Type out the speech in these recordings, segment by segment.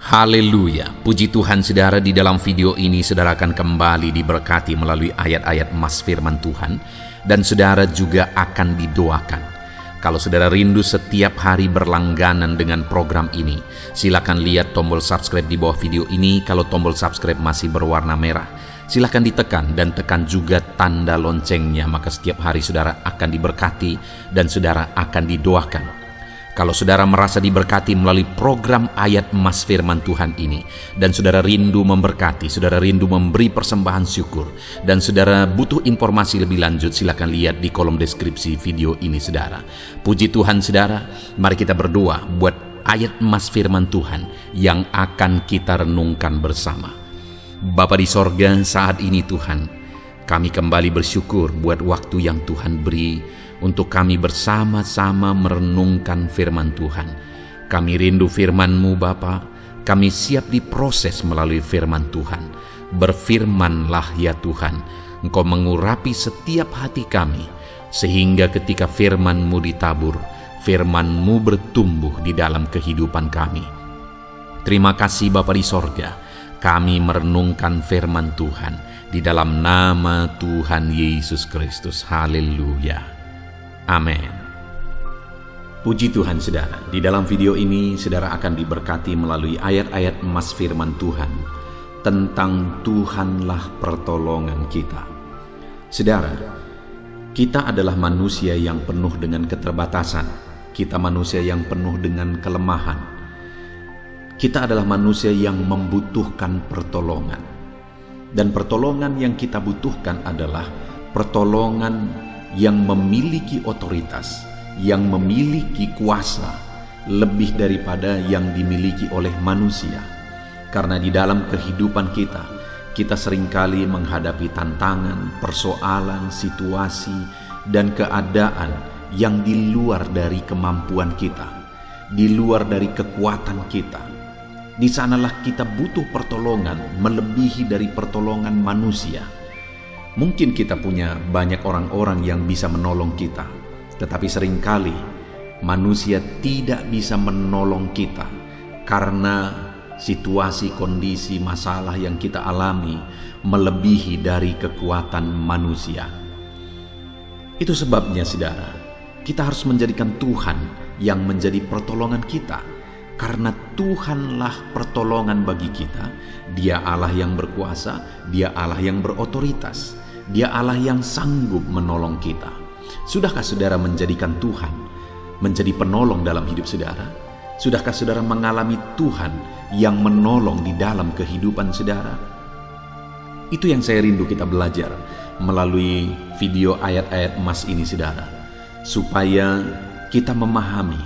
Haleluya, puji Tuhan saudara. Di dalam video ini saudara akan kembali diberkati melalui ayat-ayat emas firman Tuhan, dan saudara juga akan didoakan. Kalau saudara rindu setiap hari berlangganan dengan program ini, silakan lihat tombol subscribe di bawah video ini. Kalau tombol subscribe masih berwarna merah, silakan ditekan dan tekan juga tanda loncengnya, maka setiap hari saudara akan diberkati dan saudara akan didoakan. Kalau saudara merasa diberkati melalui program ayat emas firman Tuhan ini, dan saudara rindu memberkati, saudara rindu memberi persembahan syukur, dan saudara butuh informasi lebih lanjut, silakan lihat di kolom deskripsi video ini saudara. Puji Tuhan saudara, mari kita berdoa buat ayat emas firman Tuhan yang akan kita renungkan bersama. Bapa di sorga, saat ini Tuhan, kami kembali bersyukur buat waktu yang Tuhan beri untuk kami bersama-sama merenungkan firman Tuhan. Kami rindu firman-Mu Bapa, kami siap diproses melalui firman Tuhan. Berfirmanlah ya Tuhan, Engkau mengurapi setiap hati kami, sehingga ketika firman-Mu ditabur, firman-Mu bertumbuh di dalam kehidupan kami. Terima kasih Bapa di sorga, kami merenungkan firman Tuhan di dalam nama Tuhan Yesus Kristus. Haleluya. Amin. Puji Tuhan saudara, di dalam video ini saudara akan diberkati melalui ayat-ayat emas firman Tuhan tentang Tuhanlah pertolongan kita. Saudara, kita adalah manusia yang penuh dengan keterbatasan. Kita manusia yang penuh dengan kelemahan. Kita adalah manusia yang membutuhkan pertolongan. Dan pertolongan yang kita butuhkan adalah pertolongan yang memiliki otoritas, yang memiliki kuasa lebih daripada yang dimiliki oleh manusia. Karena di dalam kehidupan kita seringkali menghadapi tantangan, persoalan, situasi, dan keadaan yang di luar dari kemampuan kita, di luar dari kekuatan kita. Di sanalah kita butuh pertolongan melebihi dari pertolongan manusia. Mungkin kita punya banyak orang-orang yang bisa menolong kita, tetapi seringkali manusia tidak bisa menolong kita karena situasi, kondisi, masalah yang kita alami melebihi dari kekuatan manusia. Itu sebabnya saudara, kita harus menjadikan Tuhan yang menjadi pertolongan kita, karena Tuhanlah pertolongan bagi kita. Dia Allah yang berkuasa, Dia Allah yang berotoritas, Dia Allah yang sanggup menolong kita. Sudahkah saudara menjadikan Tuhan menjadi penolong dalam hidup saudara? Sudahkah saudara mengalami Tuhan yang menolong di dalam kehidupan saudara? Itu yang saya rindu kita belajar melalui video ayat-ayat emas ini saudara, supaya kita memahami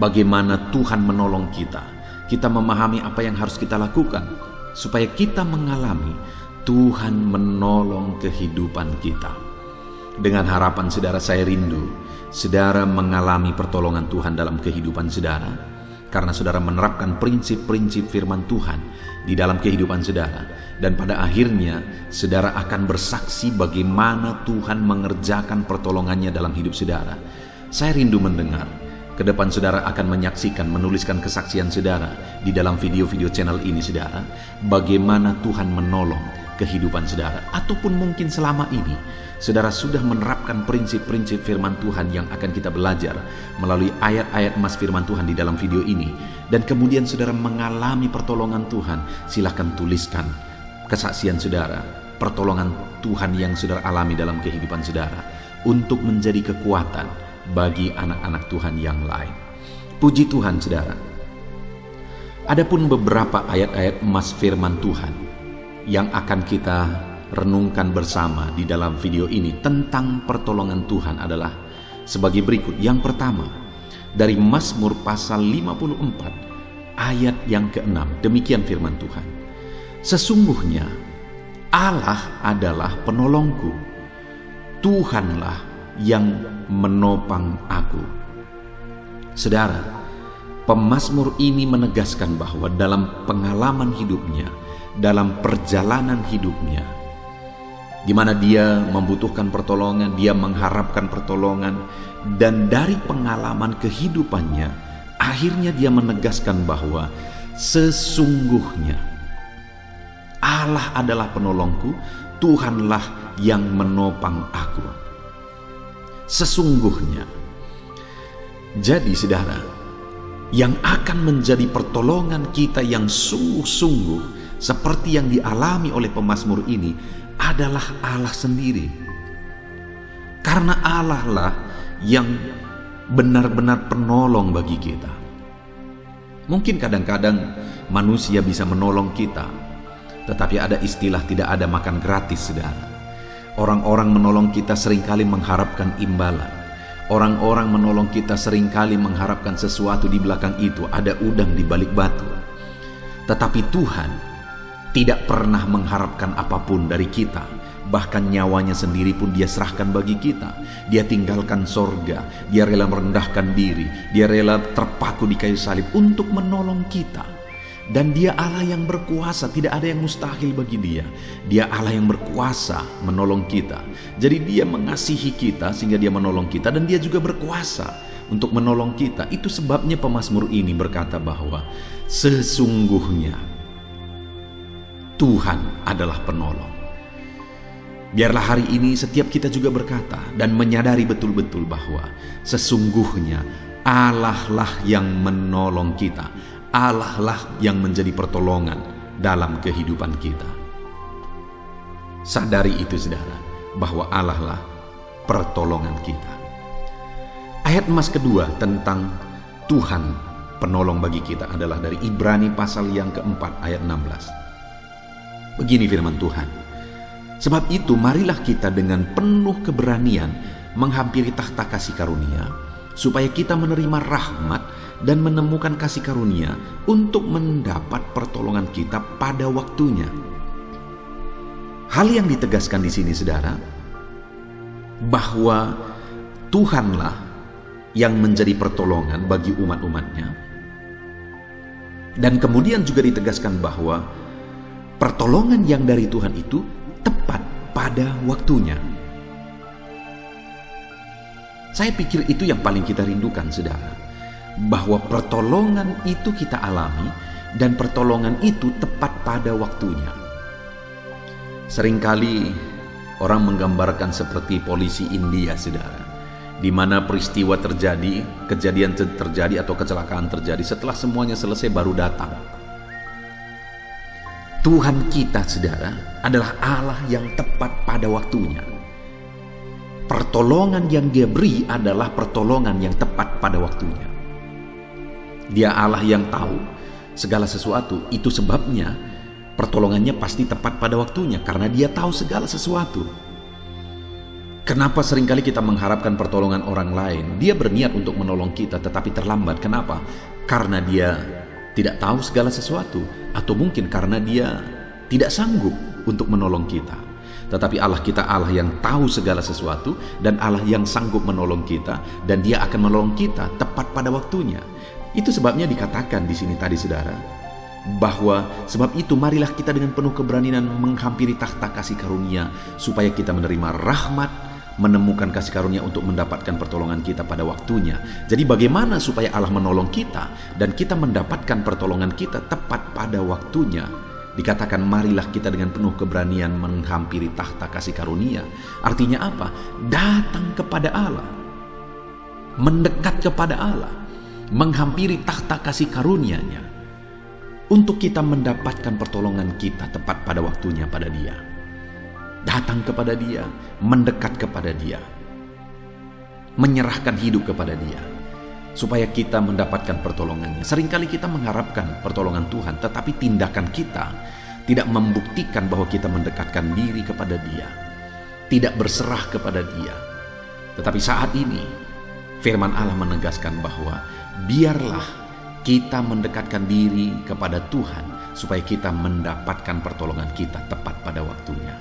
bagaimana Tuhan menolong kita. Kita memahami apa yang harus kita lakukan supaya kita mengalami Tuhan menolong kehidupan kita. Dengan harapan saudara, saya rindu saudara mengalami pertolongan Tuhan dalam kehidupan saudara, karena saudara menerapkan prinsip-prinsip firman Tuhan di dalam kehidupan saudara, dan pada akhirnya saudara akan bersaksi bagaimana Tuhan mengerjakan pertolongannya dalam hidup saudara. Saya rindu mendengar ke depan saudara akan menyaksikan, menuliskan kesaksian saudara di dalam video-video channel ini saudara, bagaimana Tuhan menolong kehidupan saudara. Ataupun mungkin selama ini saudara sudah menerapkan prinsip-prinsip firman Tuhan yang akan kita belajar melalui ayat-ayat emas firman Tuhan di dalam video ini, dan kemudian saudara mengalami pertolongan Tuhan. Silahkan tuliskan kesaksian saudara, pertolongan Tuhan yang saudara alami dalam kehidupan saudara, untuk menjadi kekuatan bagi anak-anak Tuhan yang lain. Puji Tuhan saudara. Adapun beberapa ayat-ayat emas firman Tuhan yang akan kita renungkan bersama di dalam video ini tentang pertolongan Tuhan adalah sebagai berikut. Yang pertama, dari Mazmur pasal 54 ayat yang ke-6. Demikian firman Tuhan. Sesungguhnya Allah adalah penolongku, Tuhanlah yang menopang aku. Saudara, pemazmur ini menegaskan bahwa dalam pengalaman hidupnya, dalam perjalanan hidupnya, di mana dia membutuhkan pertolongan, dia mengharapkan pertolongan, dan dari pengalaman kehidupannya, akhirnya dia menegaskan bahwa Sesungguhnya Allah adalah penolongku, Tuhanlah yang menopang aku. Sesungguhnya. Jadi saudara, yang akan menjadi pertolongan kita yang sungguh-sungguh seperti yang dialami oleh pemazmur ini adalah Allah sendiri. Karena Allah lah yang benar-benar penolong bagi kita. Mungkin kadang-kadang manusia bisa menolong kita, tetapi ada istilah tidak ada makan gratis, saudara. Orang-orang menolong kita seringkali mengharapkan imbalan. Orang-orang menolong kita seringkali mengharapkan sesuatu di belakang itu, ada udang di balik batu. Tetapi Tuhan tidak pernah mengharapkan apapun dari kita. Bahkan nyawanya sendiri pun Dia serahkan bagi kita. Dia tinggalkan sorga, Dia rela merendahkan diri, Dia rela terpaku di kayu salib untuk menolong kita. Dan Dia Allah yang berkuasa, tidak ada yang mustahil bagi Dia. Dia Allah yang berkuasa menolong kita. Jadi Dia mengasihi kita sehingga Dia menolong kita, dan Dia juga berkuasa untuk menolong kita. Itu sebabnya pemazmur ini berkata bahwa sesungguhnya Tuhan adalah penolong. Biarlah hari ini setiap kita juga berkata dan menyadari betul-betul bahwa sesungguhnya Allah lah yang menolong kita. Allah lah yang menjadi pertolongan dalam kehidupan kita. Sadari itu saudara, bahwa Allah lah pertolongan kita. Ayat emas kedua tentang Tuhan penolong bagi kita adalah dari Ibrani pasal yang keempat ayat 16. Begini firman Tuhan. Sebab itu marilah kita dengan penuh keberanian menghampiri takhta kasih karunia, supaya kita menerima rahmat dan menemukan kasih karunia untuk mendapat pertolongan kita pada waktunya. Hal yang ditegaskan di sini saudara, bahwa Tuhanlah yang menjadi pertolongan bagi umat-umatnya. Dan kemudian juga ditegaskan bahwa pertolongan yang dari Tuhan itu tepat pada waktunya. Saya pikir itu yang paling kita rindukan saudara, bahwa pertolongan itu kita alami dan pertolongan itu tepat pada waktunya. Seringkali orang menggambarkan seperti polisi India saudara, di mana peristiwa terjadi, kejadian terjadi atau kecelakaan terjadi, setelah semuanya selesai baru datang. Tuhan kita saudara adalah Allah yang tepat pada waktunya. Pertolongan yang Dia beri adalah pertolongan yang tepat pada waktunya. Dia Allah yang tahu segala sesuatu. Itu sebabnya pertolongannya pasti tepat pada waktunya, karena Dia tahu segala sesuatu. Kenapa seringkali kita mengharapkan pertolongan orang lain? Dia berniat untuk menolong kita tetapi terlambat. Kenapa? Karena Dia tidak tahu segala sesuatu, atau mungkin karena Dia tidak sanggup untuk menolong kita. Tetapi Allah kita Allah yang tahu segala sesuatu dan Allah yang sanggup menolong kita, dan Dia akan menolong kita tepat pada waktunya. Itu sebabnya dikatakan di sini tadi saudara, bahwa sebab itu marilah kita dengan penuh keberanian menghampiri takhta kasih karunia, supaya kita menerima rahmat, menemukan kasih karunia untuk mendapatkan pertolongan kita pada waktunya. Jadi bagaimana supaya Allah menolong kita dan kita mendapatkan pertolongan kita tepat pada waktunya? Dikatakan marilah kita dengan penuh keberanian menghampiri takhta kasih karunia. Artinya apa? Datang kepada Allah, mendekat kepada Allah, menghampiri takhta kasih karunia-Nya, untuk kita mendapatkan pertolongan kita tepat pada waktunya pada Dia. Datang kepada Dia, mendekat kepada Dia, menyerahkan hidup kepada Dia, supaya kita mendapatkan pertolongannya. Seringkali kita mengharapkan pertolongan Tuhan, tetapi tindakan kita tidak membuktikan bahwa kita mendekatkan diri kepada Dia, tidak berserah kepada Dia. Tetapi saat ini firman Allah menegaskan bahwa biarlah kita mendekatkan diri kepada Tuhan, supaya kita mendapatkan pertolongan kita tepat pada waktunya.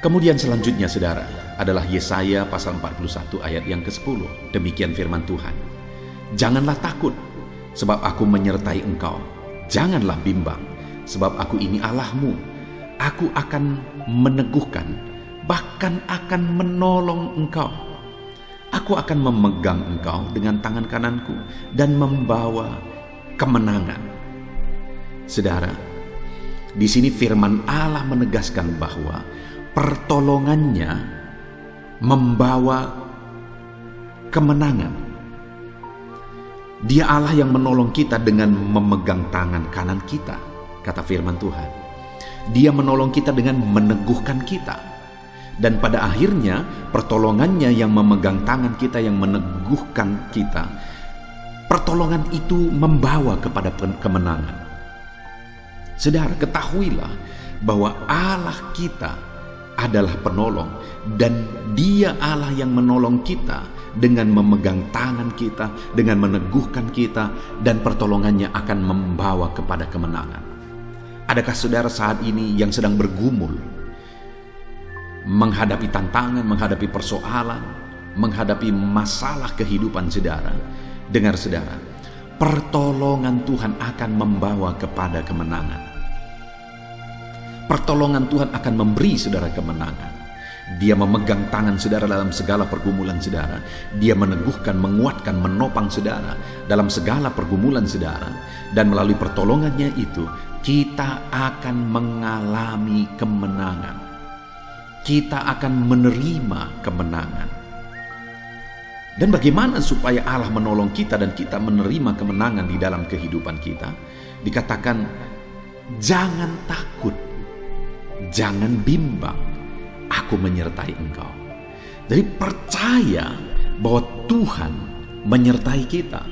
Kemudian selanjutnya saudara adalah Yesaya pasal 41 ayat yang ke-10. Demikian firman Tuhan. Janganlah takut, sebab aku menyertai engkau. Janganlah bimbang, sebab aku ini Allahmu. Aku akan meneguhkan, bahkan akan menolong engkau. Aku akan memegang engkau dengan tangan kananku dan membawa kemenangan. Saudara, di sini firman Allah menegaskan bahwa pertolongannya membawa kemenangan. Dia Allah yang menolong kita dengan memegang tangan kanan kita, kata firman Tuhan. Dia menolong kita dengan meneguhkan kita. Dan pada akhirnya pertolongannya yang memegang tangan kita, yang meneguhkan kita. Pertolongan itu membawa kepada kemenangan. Saudara, ketahuilah bahwa Allah kita adalah penolong, dan Dia Allah yang menolong kita dengan memegang tangan kita, dengan meneguhkan kita, dan pertolongannya akan membawa kepada kemenangan. Adakah saudara saat ini yang sedang bergumul, menghadapi tantangan, menghadapi persoalan, menghadapi masalah kehidupan saudara? Dengar saudara, pertolongan Tuhan akan membawa kepada kemenangan. Pertolongan Tuhan akan memberi saudara kemenangan. Dia memegang tangan saudara dalam segala pergumulan saudara. Dia meneguhkan, menguatkan, menopang saudara dalam segala pergumulan saudara. Dan melalui pertolongannya itu, kita akan mengalami kemenangan. Kita akan menerima kemenangan. Dan bagaimana supaya Allah menolong kita dan kita menerima kemenangan di dalam kehidupan kita? Dikatakan, jangan takut, jangan bimbang, aku menyertai engkau. Jadi percaya bahwa Tuhan menyertai kita,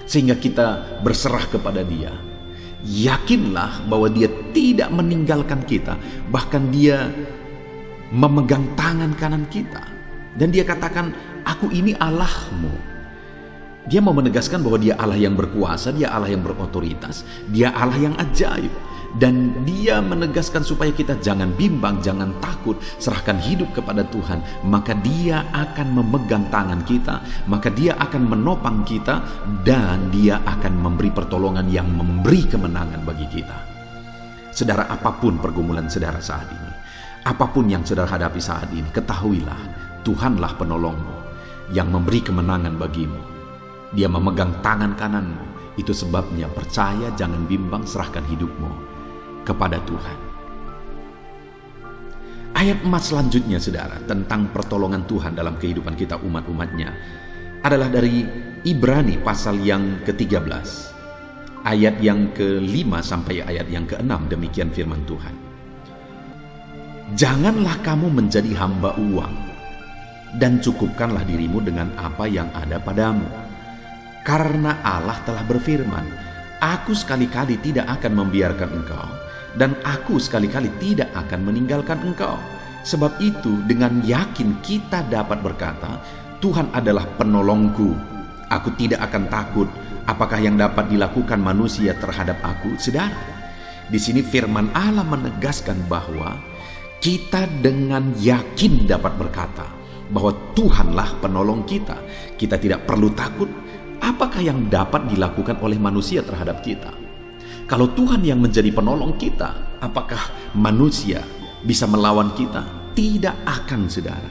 sehingga kita berserah kepada Dia. Yakinlah bahwa Dia tidak meninggalkan kita, bahkan Dia memegang tangan kanan kita. Dan Dia katakan, aku ini Allahmu. Dia mau menegaskan bahwa Dia Allah yang berkuasa, Dia Allah yang berotoritas, Dia Allah yang ajaib. Dan Dia menegaskan supaya kita jangan bimbang, jangan takut, serahkan hidup kepada Tuhan. Maka Dia akan memegang tangan kita, maka Dia akan menopang kita, dan Dia akan memberi pertolongan yang memberi kemenangan bagi kita. Saudara, apapun pergumulan saudara saat ini, apapun yang saudara hadapi saat ini, ketahuilah Tuhanlah penolongmu yang memberi kemenangan bagimu. Dia memegang tangan kananmu. Itu sebabnya percaya, jangan bimbang, serahkan hidupmu kepada Tuhan. Ayat emas selanjutnya saudara, tentang pertolongan Tuhan dalam kehidupan kita umat-umatnya, adalah dari Ibrani pasal yang ke-13, ayat yang ke-5 sampai ayat yang ke-6. Demikian firman Tuhan. Janganlah kamu menjadi hamba uang, dan cukupkanlah dirimu dengan apa yang ada padamu. Karena Allah telah berfirman, aku sekali-kali tidak akan membiarkan engkau, dan aku sekali-kali tidak akan meninggalkan engkau. Sebab itu dengan yakin kita dapat berkata, Tuhan adalah penolongku, aku tidak akan takut. Apakah yang dapat dilakukan manusia terhadap aku? Saudara, di sini firman Allah menegaskan bahwa kita dengan yakin dapat berkata bahwa Tuhanlah penolong kita. Kita tidak perlu takut apakah yang dapat dilakukan oleh manusia terhadap kita. Kalau Tuhan yang menjadi penolong kita, apakah manusia bisa melawan kita? Tidak akan, saudara.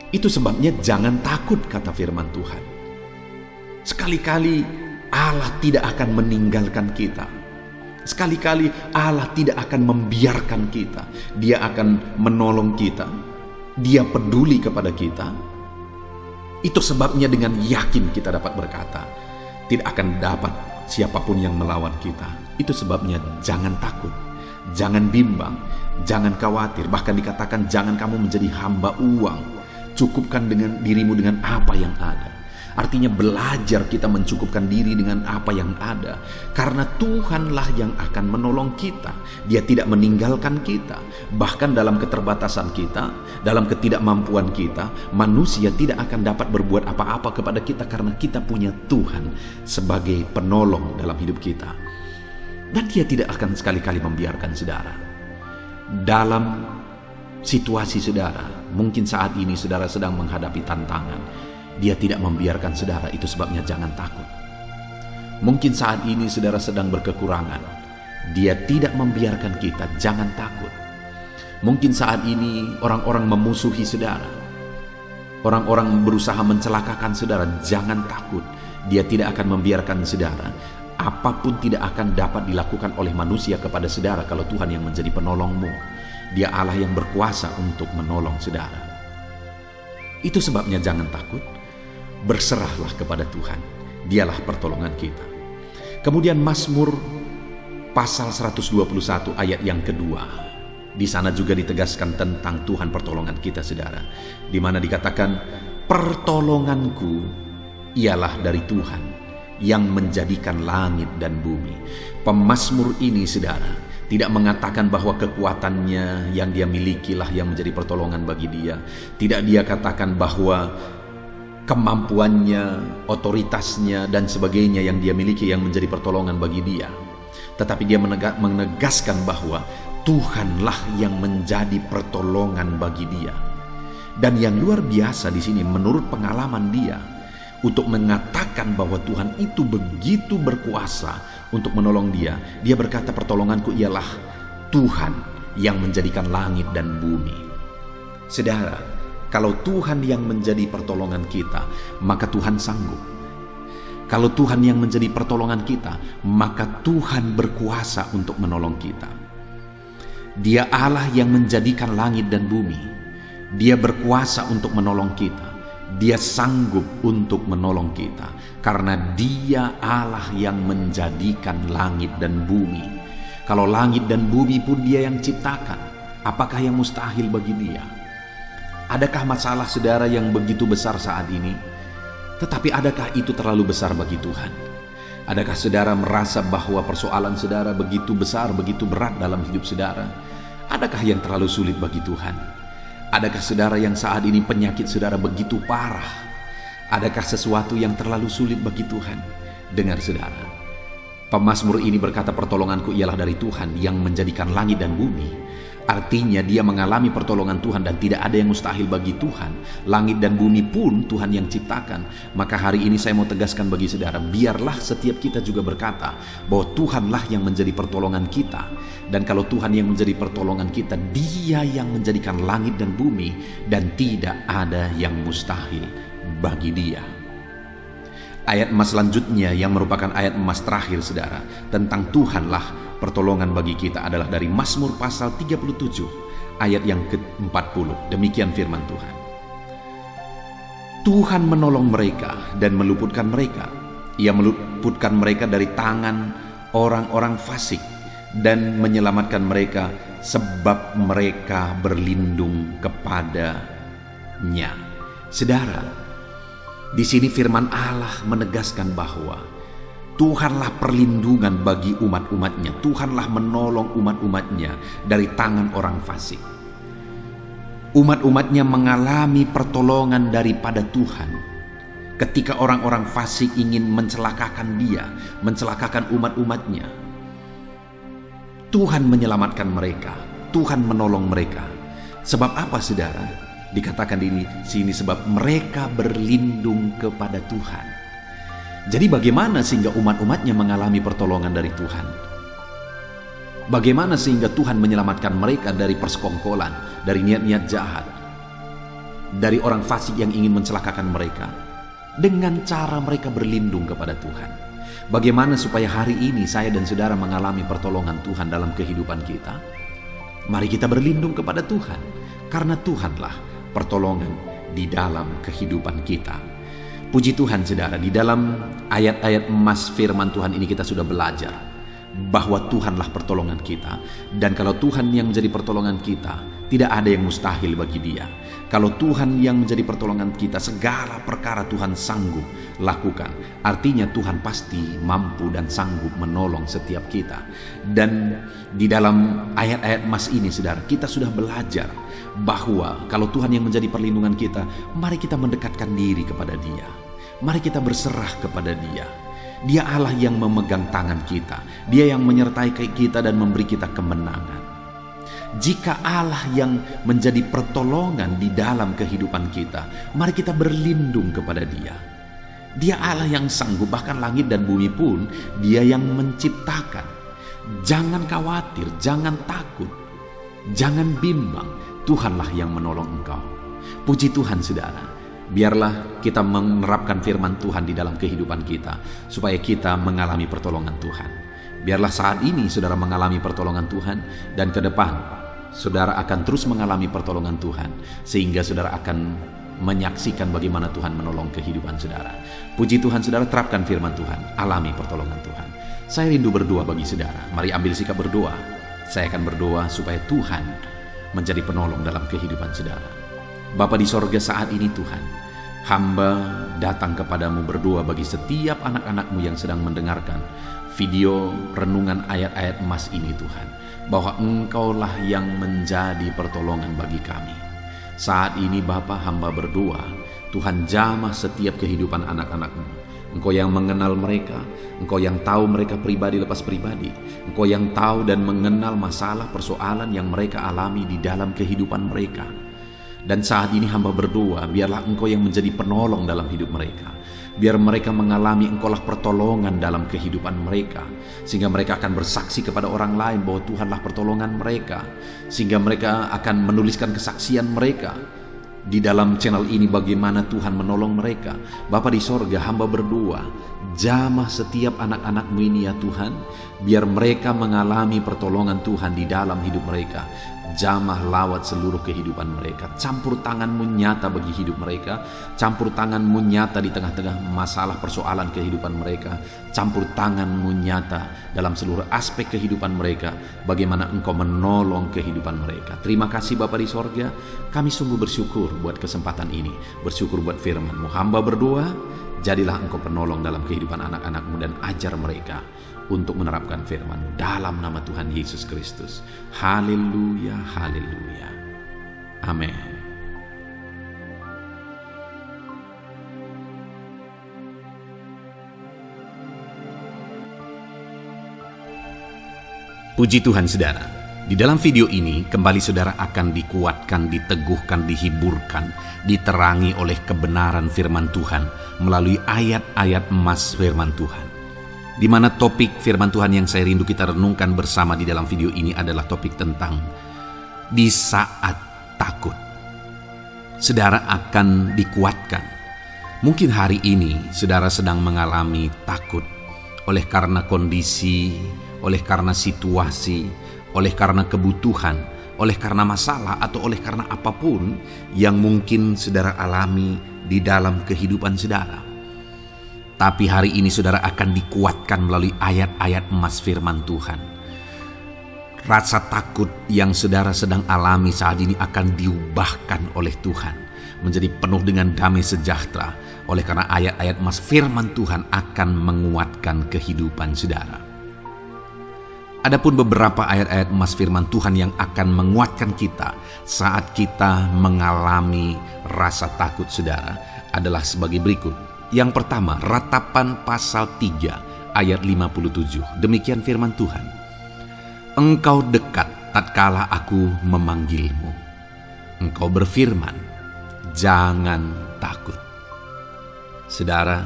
Itu sebabnya jangan takut, kata firman Tuhan. Sekali-kali Allah tidak akan meninggalkan kita. Sekali-kali Allah tidak akan membiarkan kita. Dia akan menolong kita. Dia peduli kepada kita. Itu sebabnya dengan yakin kita dapat berkata, tidak akan dapat siapapun yang melawan kita. Itu sebabnya jangan takut, jangan bimbang, jangan khawatir. Bahkan dikatakan jangan kamu menjadi hamba uang. Cukupkan dengan dirimu dengan apa yang ada. Artinya belajar kita mencukupkan diri dengan apa yang ada. Karena Tuhanlah yang akan menolong kita. Dia tidak meninggalkan kita. Bahkan dalam keterbatasan kita, dalam ketidakmampuan kita, manusia tidak akan dapat berbuat apa-apa kepada kita, karena kita punya Tuhan sebagai penolong dalam hidup kita. Dan Dia tidak akan sekali-kali membiarkan saudara. Dalam situasi saudara, mungkin saat ini saudara sedang menghadapi tantangan, Dia tidak membiarkan saudara. Itu sebabnya jangan takut. Mungkin saat ini saudara sedang berkekurangan, Dia tidak membiarkan kita. Jangan takut. Mungkin saat ini orang-orang memusuhi saudara, orang-orang berusaha mencelakakan saudara. Jangan takut. Dia tidak akan membiarkan saudara. apapun tidak akan dapat dilakukan oleh manusia kepada saudara kalau Tuhan yang menjadi penolongmu. Dia Allah yang berkuasa untuk menolong saudara. Itu sebabnya jangan takut, berserahlah kepada Tuhan. Dialah pertolongan kita. Kemudian Mazmur pasal 121 ayat yang kedua. Di sana juga ditegaskan tentang Tuhan pertolongan kita, saudara. Di mana dikatakan, pertolonganku ialah dari Tuhan yang menjadikan langit dan bumi. Pemazmur ini, saudara, tidak mengatakan bahwa kekuatannya yang dia milikilah yang menjadi pertolongan bagi dia. Tidak dia katakan bahwa kemampuannya, otoritasnya, dan sebagainya yang dia miliki yang menjadi pertolongan bagi dia. Tetapi dia menegaskan bahwa Tuhanlah yang menjadi pertolongan bagi dia. Dan yang luar biasa di sini menurut pengalaman dia, untuk mengatakan bahwa Tuhan itu begitu berkuasa untuk menolong dia. Dia berkata, pertolonganku ialah Tuhan yang menjadikan langit dan bumi. Saudara, kalau Tuhan yang menjadi pertolongan kita, maka Tuhan sanggup. Kalau Tuhan yang menjadi pertolongan kita, maka Tuhan berkuasa untuk menolong kita. Dia Allah yang menjadikan langit dan bumi. Dia berkuasa untuk menolong kita. Dia sanggup untuk menolong kita, karena Dia Allah yang menjadikan langit dan bumi. Kalau langit dan bumi pun Dia yang ciptakan, apakah yang mustahil bagi Dia? Adakah masalah saudara yang begitu besar saat ini? Tetapi adakah itu terlalu besar bagi Tuhan? Adakah saudara merasa bahwa persoalan saudara begitu besar, begitu berat dalam hidup saudara? Adakah yang terlalu sulit bagi Tuhan? Adakah saudara yang saat ini penyakit saudara begitu parah? Adakah sesuatu yang terlalu sulit bagi Tuhan? Dengar saudara, pemazmur ini berkata, pertolonganku ialah dari Tuhan yang menjadikan langit dan bumi. Artinya dia mengalami pertolongan Tuhan dan tidak ada yang mustahil bagi Tuhan. Langit dan bumi pun Tuhan yang ciptakan. Maka hari ini saya mau tegaskan bagi saudara, biarlah setiap kita juga berkata bahwa Tuhanlah yang menjadi pertolongan kita. Dan kalau Tuhan yang menjadi pertolongan kita, Dia yang menjadikan langit dan bumi, dan tidak ada yang mustahil bagi Dia. Ayat emas selanjutnya yang merupakan ayat emas terakhir saudara, tentang Tuhanlah pertolongan bagi kita, adalah dari Mazmur pasal 37 ayat yang ke-40. Demikian firman Tuhan. Tuhan menolong mereka dan meluputkan mereka. Ia meluputkan mereka dari tangan orang-orang fasik dan menyelamatkan mereka sebab mereka berlindung kepadanya. Saudara, di sini firman Allah menegaskan bahwa Tuhanlah perlindungan bagi umat-umatnya. Tuhanlah menolong umat-umatnya dari tangan orang fasik. Umat-umatnya mengalami pertolongan daripada Tuhan. Ketika orang-orang fasik ingin mencelakakan dia, mencelakakan umat-umatnya, Tuhan menyelamatkan mereka. Tuhan menolong mereka. Sebab apa saudara? Dikatakan di sini sebab mereka berlindung kepada Tuhan. Jadi bagaimana sehingga umat-umatnya mengalami pertolongan dari Tuhan? Bagaimana sehingga Tuhan menyelamatkan mereka dari persekongkolan, dari niat-niat jahat, dari orang fasik yang ingin mencelakakan mereka? Dengan cara mereka berlindung kepada Tuhan. Bagaimana supaya hari ini saya dan saudara mengalami pertolongan Tuhan dalam kehidupan kita? Mari kita berlindung kepada Tuhan, karena Tuhanlah pertolongan di dalam kehidupan kita. Puji Tuhan saudara, di dalam ayat-ayat emas firman Tuhan ini kita sudah belajar bahwa Tuhanlah pertolongan kita. Dan kalau Tuhan yang menjadi pertolongan kita, tidak ada yang mustahil bagi Dia. Kalau Tuhan yang menjadi pertolongan kita, segala perkara Tuhan sanggup lakukan. Artinya Tuhan pasti mampu dan sanggup menolong setiap kita. Dan di dalam ayat-ayat emas ini saudara, kita sudah belajar bahwa kalau Tuhan yang menjadi perlindungan kita, mari kita mendekatkan diri kepada Dia. Mari kita berserah kepada Dia. Dia Allah yang memegang tangan kita. Dia yang menyertai kita dan memberi kita kemenangan. Jika Allah yang menjadi pertolongan di dalam kehidupan kita, mari kita berlindung kepada Dia. Dia Allah yang sanggup, bahkan langit dan bumi pun Dia yang menciptakan. Jangan khawatir, jangan takut, jangan bimbang. Tuhanlah yang menolong engkau. Puji Tuhan saudara. Biarlah kita menerapkan firman Tuhan di dalam kehidupan kita, supaya kita mengalami pertolongan Tuhan. Biarlah saat ini saudara mengalami pertolongan Tuhan, dan ke depan saudara akan terus mengalami pertolongan Tuhan, sehingga saudara akan menyaksikan bagaimana Tuhan menolong kehidupan saudara. Puji Tuhan, saudara terapkan firman Tuhan, alami pertolongan Tuhan. Saya rindu berdoa bagi saudara. Mari ambil sikap berdoa. Saya akan berdoa supaya Tuhan menjadi penolong dalam kehidupan saudara. Bapa di sorga, saat ini Tuhan, hamba datang kepadamu berdoa bagi setiap anak-anakmu yang sedang mendengarkan video renungan ayat-ayat emas ini Tuhan, bahwa Engkaulah yang menjadi pertolongan bagi kami. Saat ini Bapa, hamba berdoa, Tuhan jamah setiap kehidupan anak-anakmu. Engkau yang mengenal mereka, Engkau yang tahu mereka pribadi lepas pribadi, Engkau yang tahu dan mengenal masalah persoalan yang mereka alami di dalam kehidupan mereka. Dan saat ini hamba berdoa, biarlah Engkau yang menjadi penolong dalam hidup mereka. Biar mereka mengalami Engkaulah pertolongan dalam kehidupan mereka, sehingga mereka akan bersaksi kepada orang lain bahwa Tuhanlah pertolongan mereka, sehingga mereka akan menuliskan kesaksian mereka di dalam channel ini bagaimana Tuhan menolong mereka. Bapa di sorga, hamba berdoa, jamah setiap anak-anakmu ini ya Tuhan, biar mereka mengalami pertolongan Tuhan di dalam hidup mereka. Jamah lawat seluruh kehidupan mereka. Campur tanganmu nyata bagi hidup mereka. Campur tanganmu nyata di tengah-tengah masalah persoalan kehidupan mereka. Campur tanganmu nyata dalam seluruh aspek kehidupan mereka. Bagaimana Engkau menolong kehidupan mereka. Terima kasih Bapa di sorga. Kami sungguh bersyukur buat kesempatan ini. Bersyukur buat firman-Mu. Hamba berdoa, jadilah Engkau penolong dalam kehidupan anak-anak-Mu, dan ajar mereka untuk menerapkan firman dalam nama Tuhan Yesus Kristus. Haleluya, haleluya. Amin. Puji Tuhan saudara. Di dalam video ini kembali saudara akan dikuatkan, diteguhkan, dihiburkan, diterangi oleh kebenaran firman Tuhan melalui ayat-ayat emas firman Tuhan. Di mana topik firman Tuhan yang saya rindu kita renungkan bersama di dalam video ini adalah topik tentang di saat takut. Saudara akan dikuatkan. Mungkin hari ini saudara sedang mengalami takut oleh karena kondisi, oleh karena situasi, oleh karena kebutuhan, oleh karena masalah, atau oleh karena apapun yang mungkin saudara alami di dalam kehidupan saudara. Tapi hari ini saudara akan dikuatkan melalui ayat-ayat emas firman Tuhan. Rasa takut yang saudara sedang alami saat ini akan diubahkan oleh Tuhan menjadi penuh dengan damai sejahtera, oleh karena ayat-ayat emas firman Tuhan akan menguatkan kehidupan saudara. Adapun beberapa ayat-ayat emas firman Tuhan yang akan menguatkan kita saat kita mengalami rasa takut saudara adalah sebagai berikut. Yang pertama, Ratapan pasal 3 ayat 57. Demikian firman Tuhan. Engkau dekat tatkala aku memanggilmu. Engkau berfirman, jangan takut. Saudara,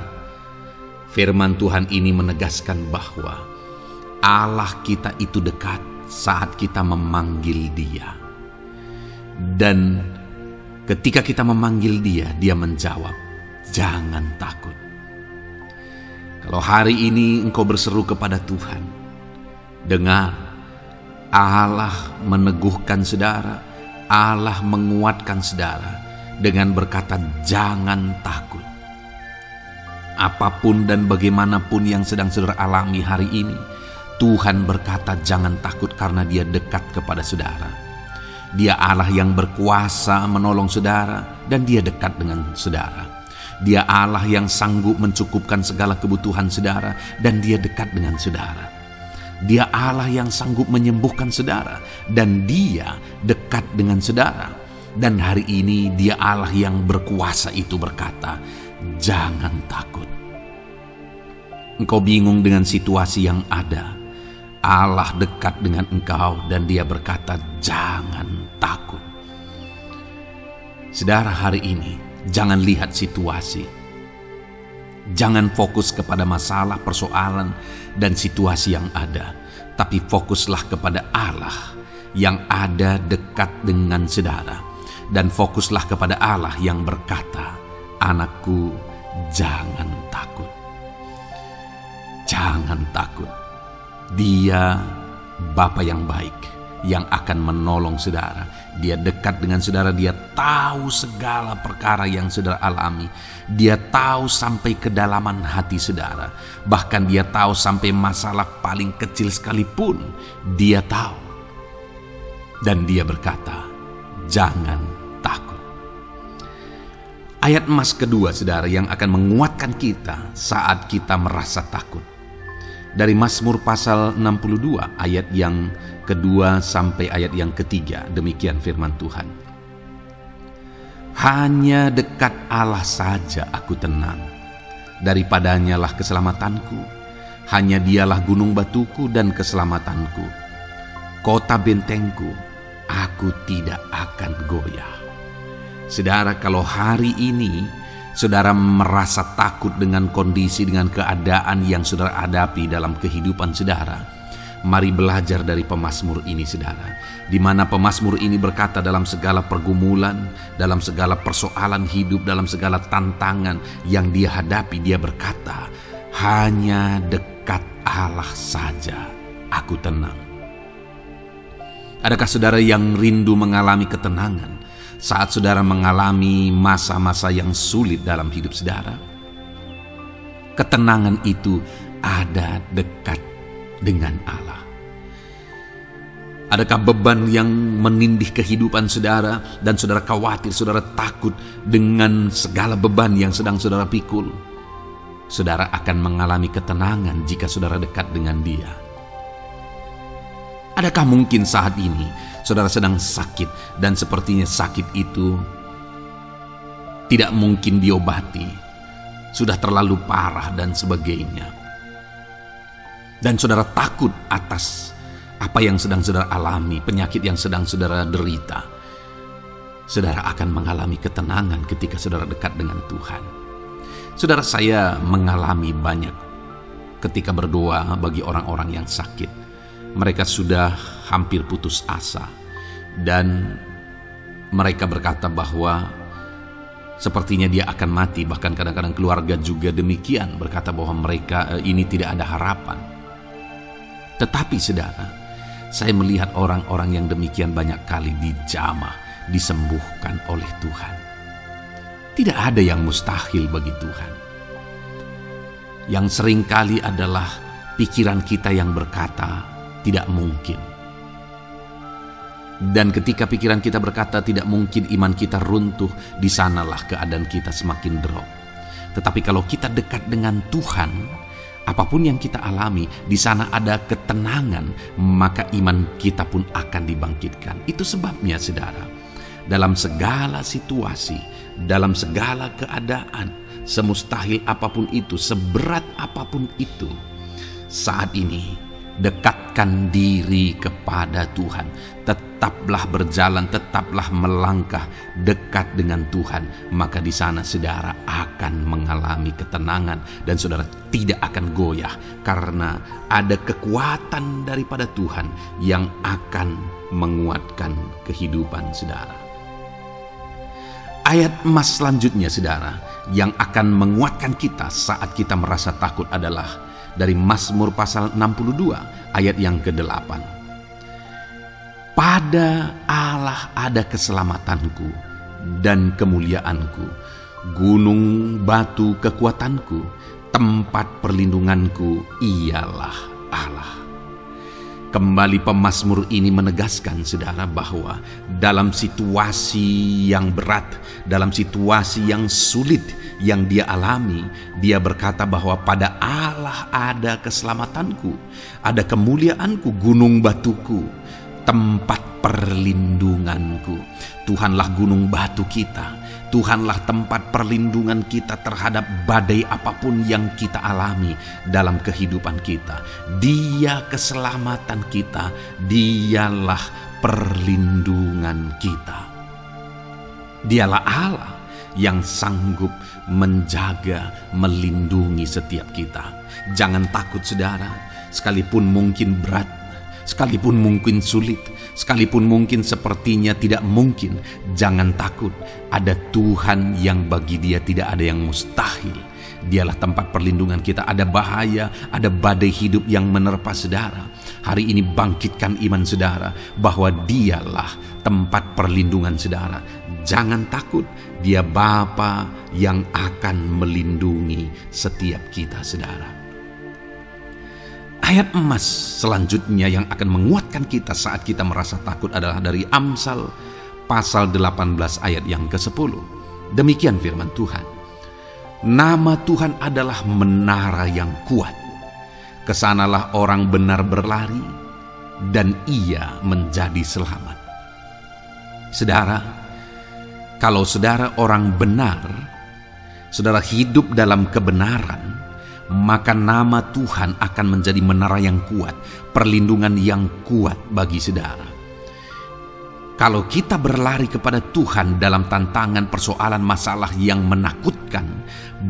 firman Tuhan ini menegaskan bahwa Allah kita itu dekat saat kita memanggil Dia. Dan ketika kita memanggil Dia, Dia menjawab, jangan takut. Kalau hari ini engkau berseru kepada Tuhan, dengar, Allah meneguhkan saudara, Allah menguatkan saudara dengan berkata jangan takut. Apapun dan bagaimanapun yang sedang saudara alami hari ini, Tuhan berkata jangan takut karena Dia dekat kepada saudara. Dia Allah yang berkuasa menolong saudara, dan Dia dekat dengan saudara. Dia Allah yang sanggup mencukupkan segala kebutuhan saudara, dan Dia dekat dengan saudara. Dia Allah yang sanggup menyembuhkan saudara, dan Dia dekat dengan saudara. Dan hari ini Dia Allah yang berkuasa itu berkata, jangan takut. Engkau bingung dengan situasi yang ada, Allah dekat dengan engkau dan Dia berkata, jangan takut. Saudara, hari ini jangan lihat situasi. Jangan fokus kepada masalah, persoalan, dan situasi yang ada. Tapi fokuslah kepada Allah yang ada dekat dengan saudara. Dan fokuslah kepada Allah yang berkata, Anakku, jangan takut. Jangan takut. Dia Bapa yang baik, yang akan menolong saudara. Dia dekat dengan saudara. Dia tahu segala perkara yang saudara alami. Dia tahu sampai kedalaman hati saudara. Bahkan dia tahu sampai masalah paling kecil sekalipun. Dia tahu. Dan dia berkata, jangan takut. Ayat emas kedua, saudara, yang akan menguatkan kita saat kita merasa takut. Dari Mazmur pasal 62, ayat yang kedua sampai ayat yang ketiga, demikian firman Tuhan. Hanya dekat Allah saja aku tenang, daripadanya lah keselamatanku. Hanya dialah gunung batuku dan keselamatanku, kota bentengku, aku tidak akan goyah. Saudara, kalau hari ini saudara merasa takut dengan kondisi, dengan keadaan yang saudara hadapi dalam kehidupan saudara, mari belajar dari pemazmur ini, saudara. Di mana pemazmur ini berkata dalam segala pergumulan, dalam segala persoalan hidup, dalam segala tantangan yang dia hadapi, dia berkata, hanya dekat Allah saja aku tenang. Adakah saudara yang rindu mengalami ketenangan saat saudara mengalami masa-masa yang sulit dalam hidup saudara? Ketenangan itu ada dekat dengan Allah. Adakah beban yang menindih kehidupan saudara dan saudara khawatir, saudara takut dengan segala beban yang sedang saudara pikul? Saudara akan mengalami ketenangan jika saudara dekat dengan Dia. Adakah mungkin saat ini saudara sedang sakit dan sepertinya sakit itu tidak mungkin diobati, sudah terlalu parah dan sebagainya, dan saudara takut atas apa yang sedang saudara alami, penyakit yang sedang saudara derita? Saudara akan mengalami ketenangan ketika saudara dekat dengan Tuhan. Saudara, saya mengalami banyak ketika berdoa bagi orang-orang yang sakit. Mereka sudah hampir putus asa, dan mereka berkata bahwa sepertinya dia akan mati. Bahkan kadang-kadang keluarga juga demikian, berkata bahwa mereka ini tidak ada harapan. Tetapi saudara, saya melihat orang-orang yang demikian banyak kali dijamah, disembuhkan oleh Tuhan. Tidak ada yang mustahil bagi Tuhan. Yang seringkali adalah pikiran kita yang berkata tidak mungkin. Dan ketika pikiran kita berkata tidak mungkin, iman kita runtuh, di sanalah keadaan kita semakin drop. Tetapi kalau kita dekat dengan Tuhan, apapun yang kita alami, di sana ada ketenangan, maka iman kita pun akan dibangkitkan. Itu sebabnya saudara, dalam segala situasi, dalam segala keadaan, semustahil apapun itu, seberat apapun itu, saat ini dekatkan diri kepada Tuhan. Tetaplah berjalan, tetaplah melangkah dekat dengan Tuhan. Maka di sana saudara akan mengalami ketenangan dan saudara tidak akan goyah, karena ada kekuatan daripada Tuhan yang akan menguatkan kehidupan saudara. Ayat emas selanjutnya saudara yang akan menguatkan kita saat kita merasa takut adalah dari Mazmur pasal 62 ayat yang ke-8. Pada Allah ada keselamatanku dan kemuliaanku, gunung batu kekuatanku, tempat perlindunganku ialah Allah. Kembali pemazmur ini menegaskan saudara bahwa dalam situasi yang berat, dalam situasi yang sulit yang dia alami, dia berkata bahwa pada Allah ada keselamatanku, ada kemuliaanku, gunung batuku, tempat perlindunganku. Tuhanlah gunung batu kita, Tuhanlah tempat perlindungan kita terhadap badai apapun yang kita alami dalam kehidupan kita. Dia keselamatan kita, Dialah perlindungan kita. Dialah Allah yang sanggup menjaga, melindungi setiap kita. Jangan takut saudara, sekalipun mungkin berat, sekalipun mungkin sulit, Sekalipun mungkin sepertinya tidak mungkin, jangan takut. Ada Tuhan yang bagi Dia tidak ada yang mustahil. Dialah tempat perlindungan kita. Ada bahaya, ada badai hidup yang menerpa saudara. Hari ini bangkitkan iman saudara bahwa Dialah tempat perlindungan saudara. Jangan takut, Dia Bapa yang akan melindungi setiap kita saudara. Ayat emas selanjutnya yang akan menguatkan kita saat kita merasa takut adalah dari Amsal pasal 18 ayat yang ke-10. Demikian firman Tuhan. Nama Tuhan adalah menara yang kuat. Kesanalah orang benar berlari dan ia menjadi selamat. Saudara, kalau saudara orang benar, saudara hidup dalam kebenaran, maka nama Tuhan akan menjadi menara yang kuat, perlindungan yang kuat bagi saudara. Kalau kita berlari kepada Tuhan dalam tantangan, persoalan, masalah yang menakutkan,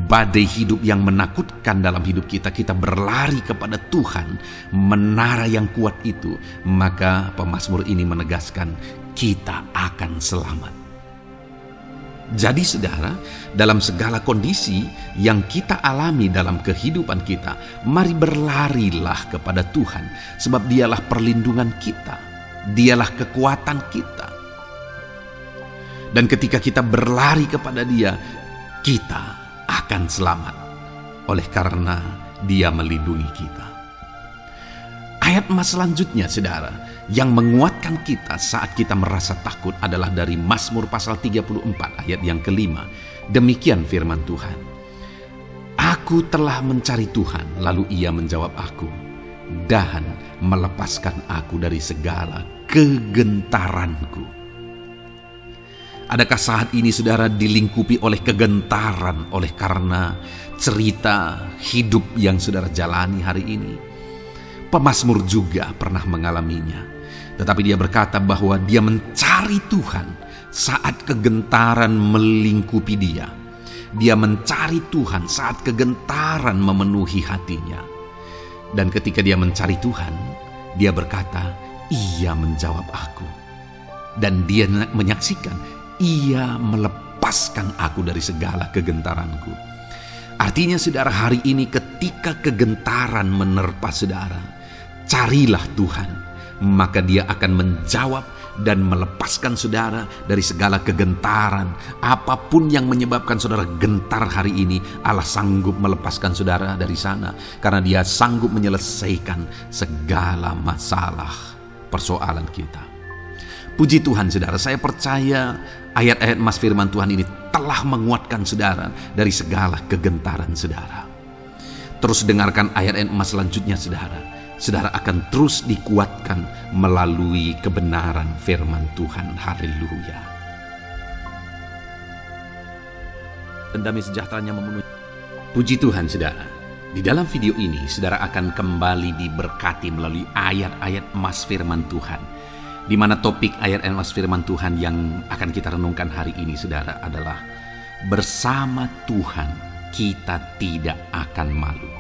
badai hidup yang menakutkan dalam hidup kita, kita berlari kepada Tuhan, menara yang kuat itu, maka pemazmur ini menegaskan kita akan selamat. Jadi saudara, dalam segala kondisi yang kita alami dalam kehidupan kita, mari berlarilah kepada Tuhan, sebab Dialah perlindungan kita. Dialah kekuatan kita. Dan ketika kita berlari kepada Dia, kita akan selamat. Oleh karena Dia melindungi kita. Ayat emas selanjutnya saudara, yang menguatkan kita saat kita merasa takut adalah dari Mazmur pasal 34 ayat yang kelima. Demikian firman Tuhan. Aku telah mencari Tuhan, lalu Ia menjawab aku dan melepaskan aku dari segala kegentaranku. Adakah saat ini saudara dilingkupi oleh kegentaran oleh karena cerita hidup yang saudara jalani hari ini? Pemazmur juga pernah mengalaminya. Tetapi dia berkata bahwa dia mencari Tuhan saat kegentaran melingkupi dia. Dia mencari Tuhan saat kegentaran memenuhi hatinya. Dan ketika dia mencari Tuhan, dia berkata, Ia menjawab aku. Dan dia menyaksikan, Ia melepaskan aku dari segala kegentaranku. Artinya saudara, hari ini ketika kegentaran menerpa saudara, carilah Tuhan, maka Dia akan menjawab dan melepaskan saudara dari segala kegentaran. Apapun yang menyebabkan saudara gentar hari ini, Allah sanggup melepaskan saudara dari sana, karena Dia sanggup menyelesaikan segala masalah persoalan kita. Puji Tuhan saudara, saya percaya ayat-ayat emas firman Tuhan ini telah menguatkan saudara dari segala kegentaran saudara. Terus dengarkan ayat-ayat emas selanjutnya saudara. Saudara akan terus dikuatkan melalui kebenaran firman Tuhan. Haleluya. Dan damai sejahteranya memenuhi. Puji Tuhan saudara. Di dalam video ini saudara akan kembali diberkati melalui ayat-ayat emas firman Tuhan. Di mana topik ayat emas firman Tuhan yang akan kita renungkan hari ini saudara adalah bersama Tuhan kita tidak akan malu.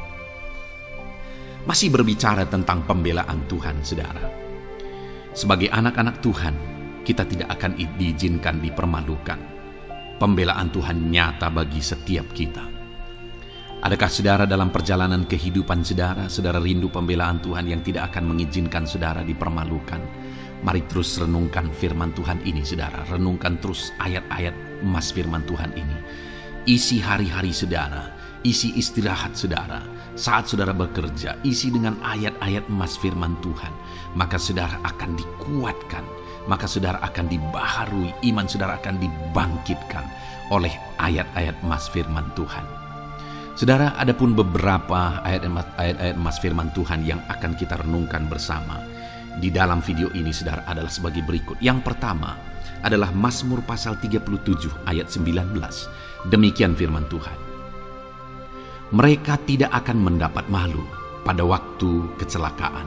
Masih berbicara tentang pembelaan Tuhan saudara. Sebagai anak-anak Tuhan, kita tidak akan diizinkan dipermalukan. Pembelaan Tuhan nyata bagi setiap kita. Adakah saudara dalam perjalanan kehidupan saudara, saudara rindu pembelaan Tuhan yang tidak akan mengizinkan saudara dipermalukan? Mari terus renungkan firman Tuhan ini saudara. Renungkan terus ayat-ayat emas firman Tuhan ini. Isi hari-hari saudara, isi istirahat saudara, saat saudara bekerja, isi dengan ayat-ayat emas firman Tuhan. Maka saudara akan dikuatkan, maka saudara akan dibaharui, iman saudara akan dibangkitkan oleh ayat-ayat emas firman Tuhan. Saudara, ada pun beberapa ayat-ayat emas firman Tuhan yang akan kita renungkan bersama di dalam video ini saudara adalah sebagai berikut. Yang pertama adalah Mazmur pasal 37 ayat 19. Demikian firman Tuhan. Mereka tidak akan mendapat malu pada waktu kecelakaan,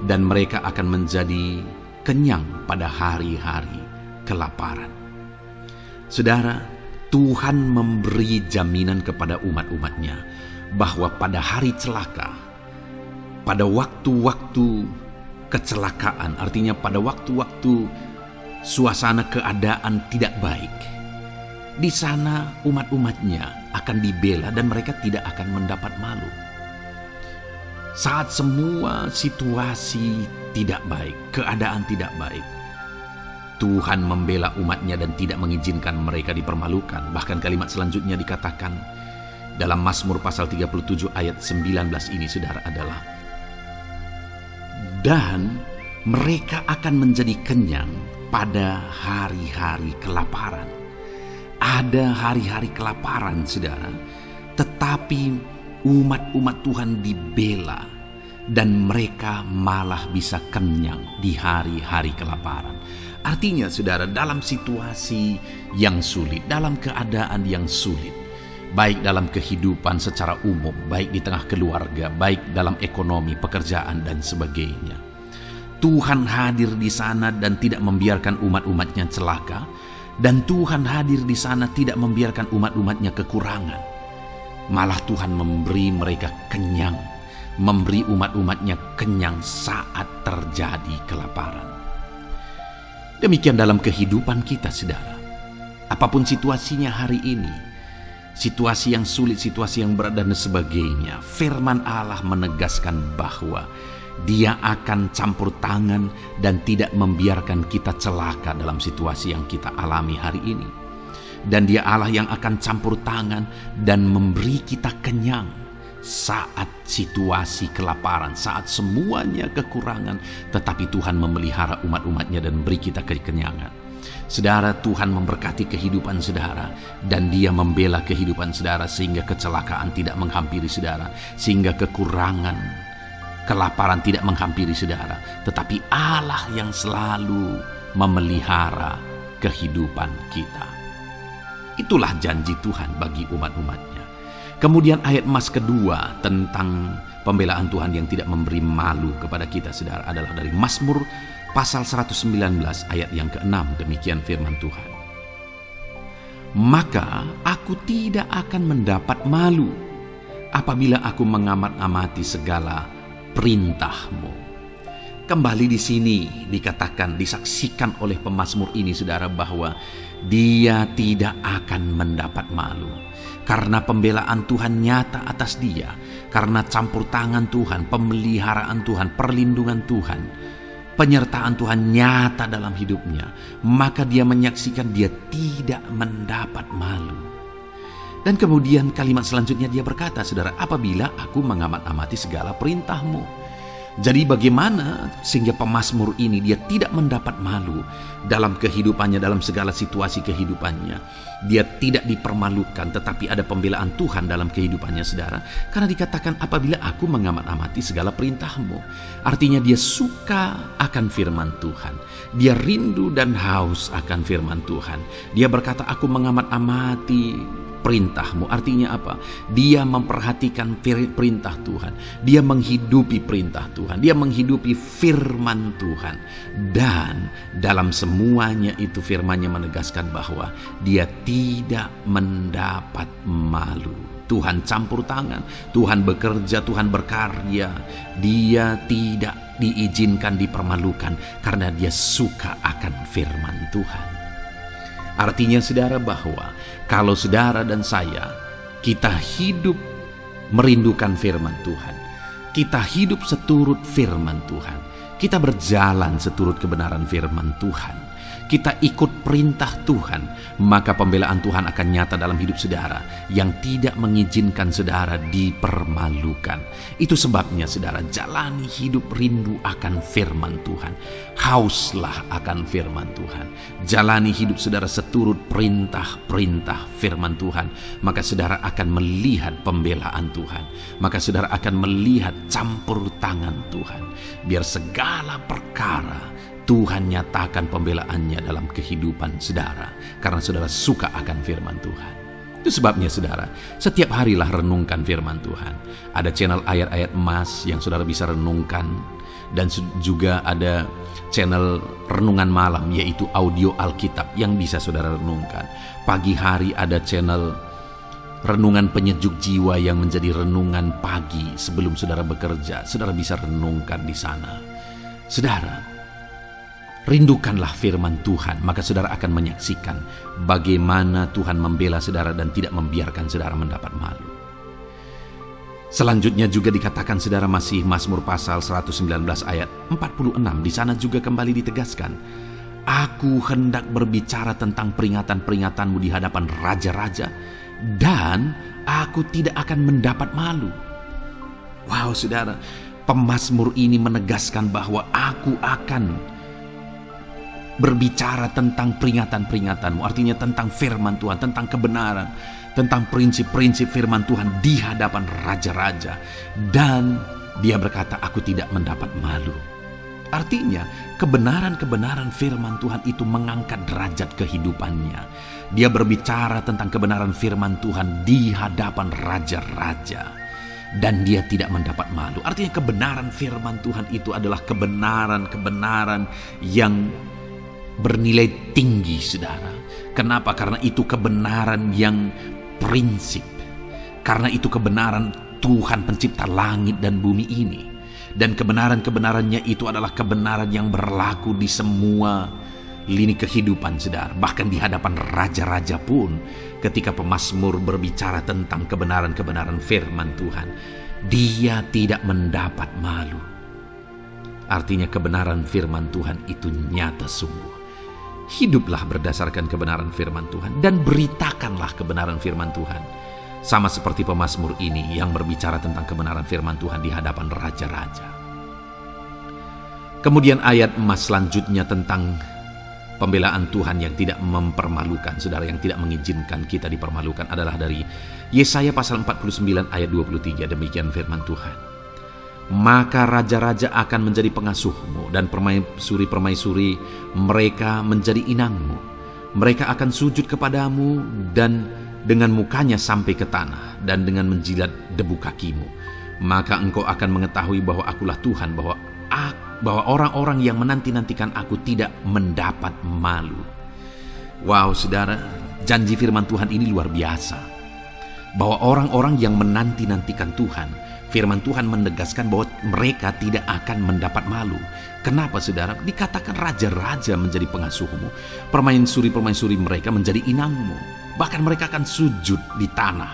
dan mereka akan menjadi kenyang pada hari-hari kelaparan. Saudara, Tuhan memberi jaminan kepada umat-umatnya bahwa pada hari celaka, pada waktu-waktu kecelakaan, artinya pada waktu-waktu suasana keadaan tidak baik, di sana umat-umatnya akan dibela dan mereka tidak akan mendapat malu. Saat semua situasi tidak baik, keadaan tidak baik, Tuhan membela umatnya dan tidak mengizinkan mereka dipermalukan. Bahkan kalimat selanjutnya dikatakan dalam Mazmur pasal 37 ayat 19 ini, saudara, adalah dan mereka akan menjadi kenyang pada hari-hari kelaparan. Ada hari-hari kelaparan, saudara, tetapi umat-umat Tuhan dibela dan mereka malah bisa kenyang di hari-hari kelaparan. Artinya, saudara, dalam situasi yang sulit, dalam keadaan yang sulit, baik dalam kehidupan secara umum, baik di tengah keluarga, baik dalam ekonomi, pekerjaan, dan sebagainya, Tuhan hadir di sana dan tidak membiarkan umat-umatnya celaka, dan Tuhan hadir di sana tidak membiarkan umat-umatnya kekurangan. Malah Tuhan memberi mereka kenyang, memberi umat-umatnya kenyang saat terjadi kelaparan. Demikian dalam kehidupan kita, saudara. Apapun situasinya hari ini, situasi yang sulit, situasi yang berat, dan sebagainya, firman Allah menegaskan bahwa Dia akan campur tangan dan tidak membiarkan kita celaka dalam situasi yang kita alami hari ini. Dan Dia Allah yang akan campur tangan dan memberi kita kenyang saat situasi kelaparan, saat semuanya kekurangan, tetapi Tuhan memelihara umat-umatnya dan beri kita kekenyangan. Saudara, Tuhan memberkati kehidupan saudara, dan Dia membela kehidupan saudara sehingga kecelakaan tidak menghampiri saudara, sehingga kekurangan, kelaparan tidak menghampiri saudara. Tetapi Allah yang selalu memelihara kehidupan kita. Itulah janji Tuhan bagi umat-umatnya. Kemudian ayat emas kedua tentang pembelaan Tuhan yang tidak memberi malu kepada kita, saudara, adalah dari Mazmur pasal 119 ayat yang ke-6. Demikian firman Tuhan. Maka aku tidak akan mendapat malu apabila aku mengamat-amati segala perintah-Mu. Kembali di sini dikatakan, disaksikan oleh pemazmur ini, saudara, bahwa dia tidak akan mendapat malu. Karena pembelaan Tuhan nyata atas dia, karena campur tangan Tuhan, pemeliharaan Tuhan, perlindungan Tuhan, penyertaan Tuhan nyata dalam hidupnya, maka dia menyaksikan dia tidak mendapat malu. Dan kemudian kalimat selanjutnya dia berkata, saudara, apabila aku mengamat-amati segala perintah-Mu. Jadi bagaimana sehingga pemazmur ini dia tidak mendapat malu dalam kehidupannya, dalam segala situasi kehidupannya. Dia tidak dipermalukan, tetapi ada pembelaan Tuhan dalam kehidupannya, saudara. Karena dikatakan apabila aku mengamat-amati segala perintah-Mu. Artinya dia suka akan firman Tuhan. Dia rindu dan haus akan firman Tuhan. Dia berkata, aku mengamat-amati perintah-Mu. Artinya apa? Dia memperhatikan perintah Tuhan. Dia menghidupi perintah Tuhan. Dia menghidupi firman Tuhan. Dan dalam semuanya itu firman-Nya menegaskan bahwa dia tidak mendapat malu. Tuhan campur tangan, Tuhan bekerja, Tuhan berkarya. Dia tidak diizinkan dipermalukan karena dia suka akan firman Tuhan. Artinya, saudara, bahwa kalau saudara dan saya, kita hidup merindukan firman Tuhan, kita hidup seturut firman Tuhan, kita berjalan seturut kebenaran firman Tuhan, kita ikut perintah Tuhan, maka pembelaan Tuhan akan nyata dalam hidup saudara yang tidak mengizinkan saudara dipermalukan. Itu sebabnya, saudara, jalani hidup rindu akan firman Tuhan. Hauslah akan firman Tuhan. Jalani hidup saudara seturut perintah-perintah firman Tuhan. Maka saudara akan melihat pembelaan Tuhan. Maka saudara akan melihat campur tangan Tuhan. Biar segala perkara Tuhan nyatakan pembelaannya dalam kehidupan saudara. Karena saudara suka akan firman Tuhan. Itu sebabnya, saudara, setiap harilah renungkan firman Tuhan. Ada channel ayat-ayat emas yang saudara bisa renungkan. Dan juga ada channel renungan malam, yaitu audio Alkitab yang bisa saudara renungkan. Pagi hari ada channel renungan penyejuk jiwa yang menjadi renungan pagi sebelum saudara bekerja. Saudara bisa renungkan di sana. Saudara, rindukanlah firman Tuhan, maka saudara akan menyaksikan bagaimana Tuhan membela saudara dan tidak membiarkan saudara mendapat malu. Selanjutnya juga dikatakan saudara masih Mazmur pasal 119 ayat 46. Di sana juga kembali ditegaskan, aku hendak berbicara tentang peringatan-peringatanmu di hadapan raja-raja, dan aku tidak akan mendapat malu. Wow saudara, pemazmur ini menegaskan bahwa aku akan berbicara tentang peringatan-peringatanmu, artinya tentang firman Tuhan, tentang kebenaran, tentang prinsip-prinsip firman Tuhan di hadapan raja-raja. Dan dia berkata, aku tidak mendapat malu. Artinya, kebenaran-kebenaran firman Tuhan itu mengangkat derajat kehidupannya. Dia berbicara tentang kebenaran firman Tuhan di hadapan raja-raja. Dan dia tidak mendapat malu. Artinya kebenaran firman Tuhan itu adalah kebenaran-kebenaran yang bernilai tinggi, saudara. Kenapa? Karena itu kebenaran yang prinsip. Karena itu kebenaran Tuhan pencipta langit dan bumi ini. Dan kebenaran-kebenarannya itu adalah kebenaran yang berlaku di semua lini kehidupan, saudara. Bahkan di hadapan raja-raja pun, ketika pemazmur berbicara tentang kebenaran-kebenaran firman Tuhan, dia tidak mendapat malu. Artinya kebenaran firman Tuhan itu nyata sungguh. Hiduplah berdasarkan kebenaran firman Tuhan dan beritakanlah kebenaran firman Tuhan. Sama seperti pemazmur ini yang berbicara tentang kebenaran firman Tuhan di hadapan raja-raja. Kemudian ayat emas selanjutnya tentang pembelaan Tuhan yang tidak mempermalukan, saudara, yang tidak mengizinkan kita dipermalukan adalah dari Yesaya pasal 49 ayat 23. Demikian firman Tuhan. Maka raja-raja akan menjadi pengasuhmu dan permaisuri-permaisuri mereka menjadi inangmu. Mereka akan sujud kepadamu dan dengan mukanya sampai ke tanah dan dengan menjilat debu kakimu. Maka engkau akan mengetahui bahwa akulah Tuhan, bahwa orang-orang yang menanti-nantikan aku tidak mendapat malu. Wow saudara, janji firman Tuhan ini luar biasa. Bahwa orang-orang yang menanti-nantikan Tuhan, firman Tuhan menegaskan bahwa mereka tidak akan mendapat malu. Kenapa saudara? Dikatakan raja-raja menjadi pengasuhmu, permaisuri-permaisuri mereka menjadi inangmu. Bahkan mereka akan sujud di tanah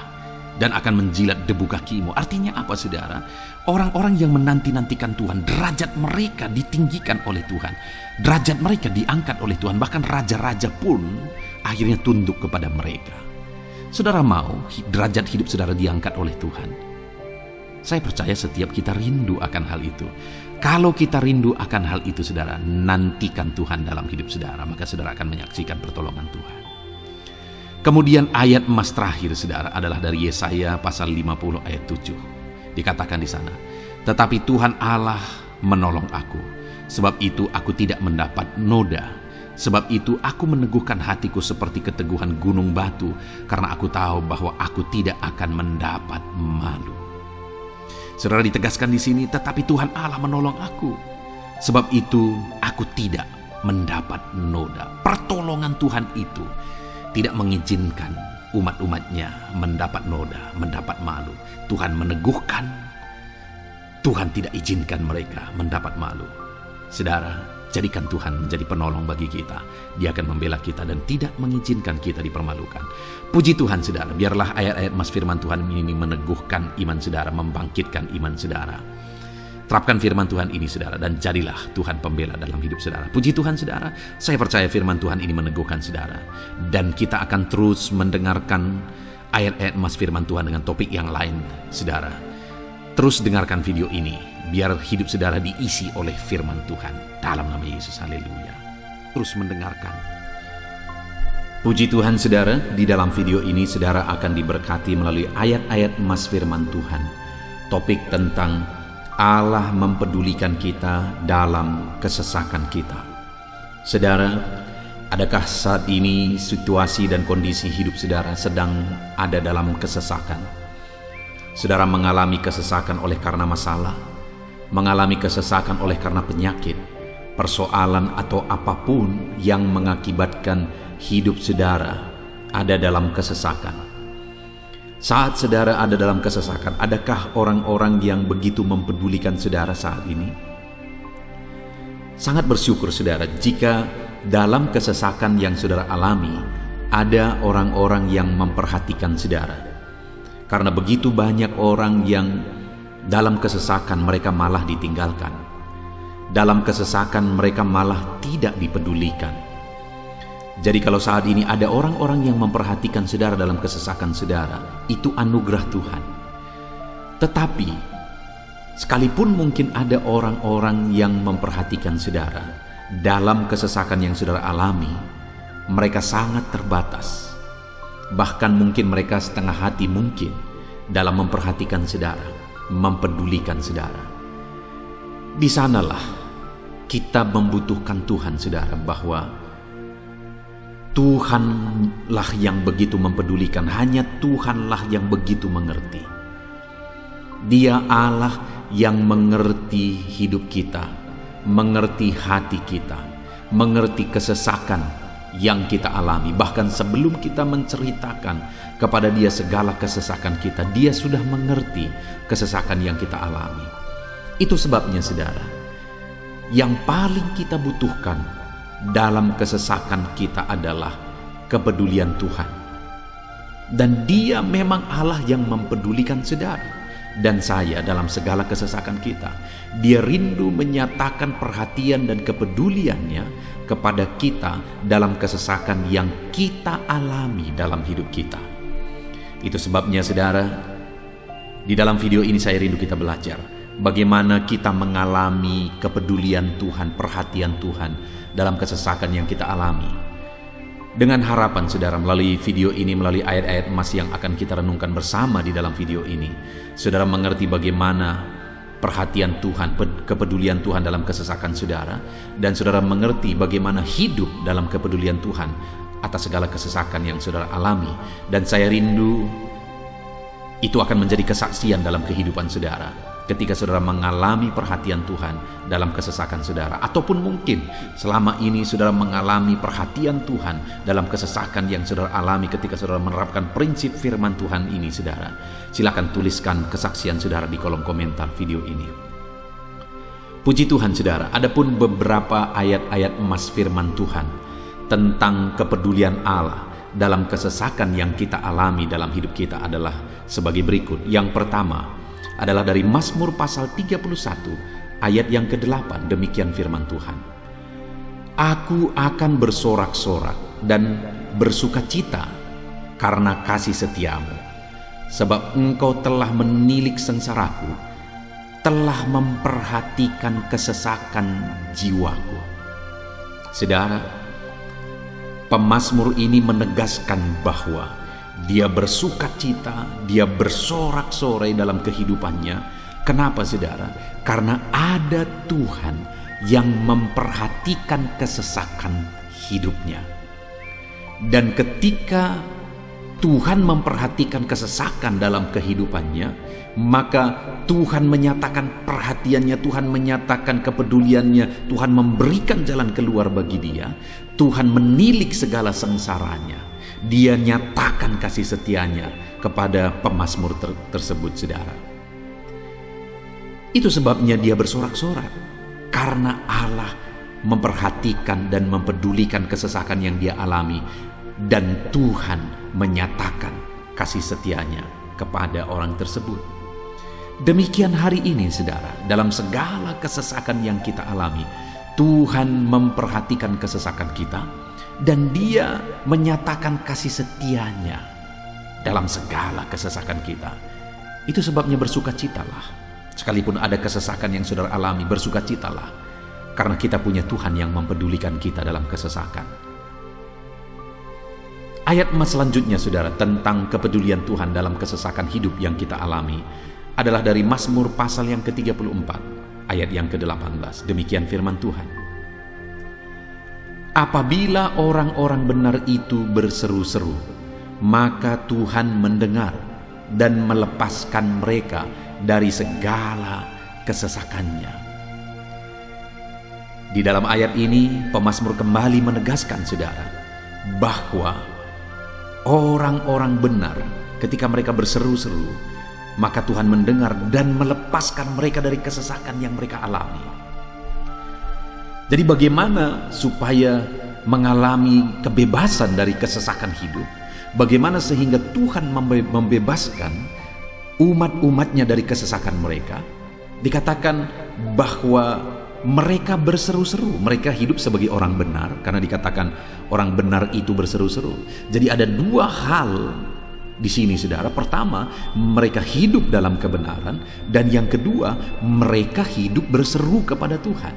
dan akan menjilat debu kakimu. Artinya apa saudara? Orang-orang yang menanti-nantikan Tuhan, derajat mereka ditinggikan oleh Tuhan. Derajat mereka diangkat oleh Tuhan. Bahkan raja-raja pun akhirnya tunduk kepada mereka. Saudara mau derajat hidup saudara diangkat oleh Tuhan? Saya percaya setiap kita rindu akan hal itu. Kalau kita rindu akan hal itu, saudara, nantikan Tuhan dalam hidup saudara, maka saudara akan menyaksikan pertolongan Tuhan. Kemudian ayat emas terakhir, saudara, adalah dari Yesaya pasal 50 ayat 7. Dikatakan di sana, tetapi Tuhan Allah menolong aku, sebab itu aku tidak mendapat noda. Sebab itu aku meneguhkan hatiku seperti keteguhan gunung batu, karena aku tahu bahwa aku tidak akan mendapat malu. Saudara, ditegaskan di sini, tetapi Tuhan Allah menolong aku. Sebab itu aku tidak mendapat noda. Pertolongan Tuhan itu tidak mengizinkan umat-umatnya mendapat noda, mendapat malu. Tuhan meneguhkan, Tuhan tidak izinkan mereka mendapat malu. Saudara, jadikan Tuhan menjadi penolong bagi kita. Dia akan membela kita dan tidak mengizinkan kita dipermalukan. Puji Tuhan saudara, biarlah ayat-ayat mas firman Tuhan ini meneguhkan iman saudara, membangkitkan iman saudara. Terapkan firman Tuhan ini saudara, dan jadilah Tuhan pembela dalam hidup saudara. Puji Tuhan saudara, saya percaya firman Tuhan ini meneguhkan saudara. Dan kita akan terus mendengarkan ayat-ayat mas firman Tuhan dengan topik yang lain saudara. Terus dengarkan video ini, biar hidup saudara diisi oleh firman Tuhan. Dalam nama Yesus, haleluya. Terus mendengarkan. Puji Tuhan saudara, di dalam video ini saudara akan diberkati melalui ayat-ayat emas firman Tuhan. Topik tentang Allah mempedulikan kita dalam kesesakan kita. Saudara, adakah saat ini situasi dan kondisi hidup saudara sedang ada dalam kesesakan? Saudara mengalami kesesakan oleh karena masalah, mengalami kesesakan oleh karena penyakit, persoalan atau apapun yang mengakibatkan hidup saudara ada dalam kesesakan. Saat saudara ada dalam kesesakan, adakah orang-orang yang begitu mempedulikan saudara saat ini? Sangat bersyukur saudara jika dalam kesesakan yang saudara alami ada orang-orang yang memperhatikan saudara. Karena begitu banyak orang yang dalam kesesakan mereka malah ditinggalkan. Dalam kesesakan mereka malah tidak dipedulikan. Jadi kalau saat ini ada orang-orang yang memperhatikan saudara dalam kesesakan saudara, itu anugerah Tuhan. Tetapi sekalipun mungkin ada orang-orang yang memperhatikan saudara dalam kesesakan yang saudara alami, mereka sangat terbatas. Bahkan mungkin mereka setengah hati mungkin dalam memperhatikan saudara, mempedulikan saudara. Di sanalah kita membutuhkan Tuhan saudara, bahwa Tuhanlah yang begitu mempedulikan, hanya Tuhanlah yang begitu mengerti. Dia Allah yang mengerti hidup kita, mengerti hati kita, mengerti kesesakan yang kita alami. Bahkan sebelum kita menceritakan kepada Dia segala kesesakan kita, Dia sudah mengerti kesesakan yang kita alami. Itu sebabnya saudara, yang paling kita butuhkan dalam kesesakan kita adalah kepedulian Tuhan. Dan Dia memang Allah yang mempedulikan saudara dan saya dalam segala kesesakan kita. Dia rindu menyatakan perhatian dan kepeduliannya kepada kita dalam kesesakan yang kita alami dalam hidup kita. Itu sebabnya saudara, di dalam video ini saya rindu kita belajar bagaimana kita mengalami kepedulian Tuhan, perhatian Tuhan dalam kesesakan yang kita alami. Dengan harapan saudara melalui video ini, melalui ayat-ayat emas yang akan kita renungkan bersama di dalam video ini, saudara mengerti bagaimana perhatian Tuhan, kepedulian Tuhan dalam kesesakan saudara, dan saudara mengerti bagaimana hidup dalam kepedulian Tuhan atas segala kesesakan yang saudara alami. Dan saya rindu itu akan menjadi kesaksian dalam kehidupan saudara ketika saudara mengalami perhatian Tuhan dalam kesesakan saudara. Ataupun mungkin selama ini saudara mengalami perhatian Tuhan dalam kesesakan yang saudara alami ketika saudara menerapkan prinsip firman Tuhan ini saudara. Silakan tuliskan kesaksian saudara di kolom komentar video ini. Puji Tuhan saudara, adapun beberapa ayat-ayat emas firman Tuhan tentang kepedulian Allah dalam kesesakan yang kita alami dalam hidup kita adalah sebagai berikut. Yang pertama adalah dari Mazmur pasal 31 ayat yang ke-8. Demikian firman Tuhan. Aku akan bersorak-sorak dan bersukacita karena kasih setiamu, sebab engkau telah menilik sengsaraku, telah memperhatikan kesesakan jiwaku. Saudara, pemazmur ini menegaskan bahwa dia bersukacita, dia bersorak-sorai dalam kehidupannya. Kenapa saudara? Karena ada Tuhan yang memperhatikan kesesakan hidupnya. Dan ketika Tuhan memperhatikan kesesakan dalam kehidupannya, maka Tuhan menyatakan perhatiannya, Tuhan menyatakan kepeduliannya, Tuhan memberikan jalan keluar bagi dia, Tuhan menilik segala sengsaranya. Dia nyatakan kasih setianya kepada pemazmur tersebut saudara. Itu sebabnya dia bersorak-sorak, karena Allah memperhatikan dan mempedulikan kesesakan yang dia alami, dan Tuhan menyatakan kasih setianya kepada orang tersebut. Demikian hari ini saudara, dalam segala kesesakan yang kita alami, Tuhan memperhatikan kesesakan kita, dan Dia menyatakan kasih setianya dalam segala kesesakan kita. Itu sebabnya bersukacitalah. Sekalipun ada kesesakan yang saudara alami, bersukacitalah, karena kita punya Tuhan yang mempedulikan kita dalam kesesakan. Ayat emas selanjutnya saudara tentang kepedulian Tuhan dalam kesesakan hidup yang kita alami adalah dari Mazmur pasal yang ke-34 ayat yang ke-18. Demikian firman Tuhan. Apabila orang-orang benar itu berseru-seru, maka Tuhan mendengar dan melepaskan mereka dari segala kesesakannya. Di dalam ayat ini, pemazmur kembali menegaskan saudara, bahwa orang-orang benar ketika mereka berseru-seru, maka Tuhan mendengar dan melepaskan mereka dari kesesakan yang mereka alami. Jadi bagaimana supaya mengalami kebebasan dari kesesakan hidup? Bagaimana sehingga Tuhan membebaskan umat-umatnya dari kesesakan mereka? Dikatakan bahwa mereka berseru-seru, mereka hidup sebagai orang benar, karena dikatakan orang benar itu berseru-seru. Jadi ada dua hal di sini, saudara. Pertama, mereka hidup dalam kebenaran, dan yang kedua, mereka hidup berseru kepada Tuhan.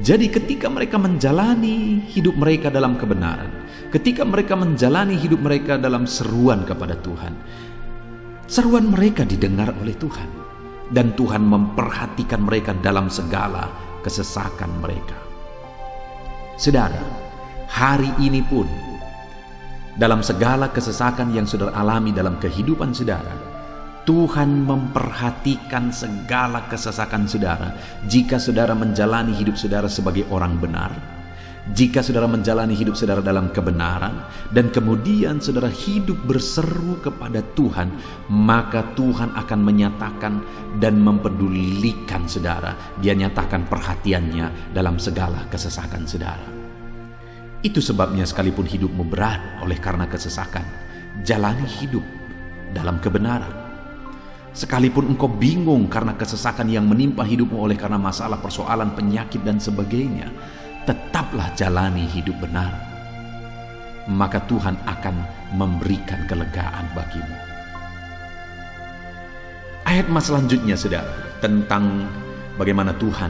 Jadi ketika mereka menjalani hidup mereka dalam kebenaran, ketika mereka menjalani hidup mereka dalam seruan kepada Tuhan, seruan mereka didengar oleh Tuhan, dan Tuhan memperhatikan mereka dalam segala kesesakan mereka. Saudara, hari ini pun dalam segala kesesakan yang saudara alami dalam kehidupan saudara, Tuhan memperhatikan segala kesesakan saudara. Jika saudara menjalani hidup saudara sebagai orang benar, jika saudara menjalani hidup saudara dalam kebenaran, dan kemudian saudara hidup berseru kepada Tuhan, maka Tuhan akan menyatakan dan mempedulikan saudara. Dia nyatakan perhatiannya dalam segala kesesakan saudara. Itu sebabnya sekalipun hidupmu berat oleh karena kesesakan, jalani hidup dalam kebenaran. Sekalipun engkau bingung karena kesesakan yang menimpa hidupmu oleh karena masalah, persoalan, penyakit dan sebagainya, tetaplah jalani hidup benar. Maka Tuhan akan memberikan kelegaan bagimu. Ayat mas selanjutnya, saudara, tentang bagaimana Tuhan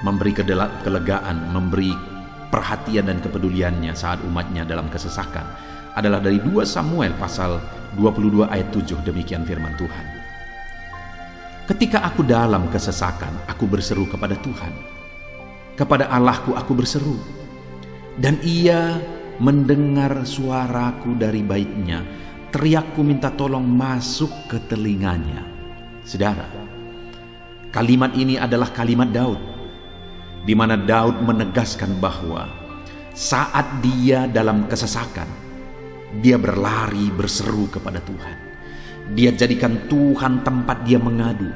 memberi kelegaan, memberi perhatian dan kepeduliannya saat umatnya dalam kesesakan, adalah dari 2 Samuel pasal 22 ayat 7. Demikian firman Tuhan. Ketika aku dalam kesesakan, aku berseru kepada Tuhan. Kepada Allahku aku berseru, dan Ia mendengar suaraku dari baitnya. Teriakku minta tolong masuk ke telinganya. Saudara, kalimat ini adalah kalimat Daud, di mana Daud menegaskan bahwa saat dia dalam kesesakan, dia berlari berseru kepada Tuhan. Dia jadikan Tuhan tempat dia mengadu.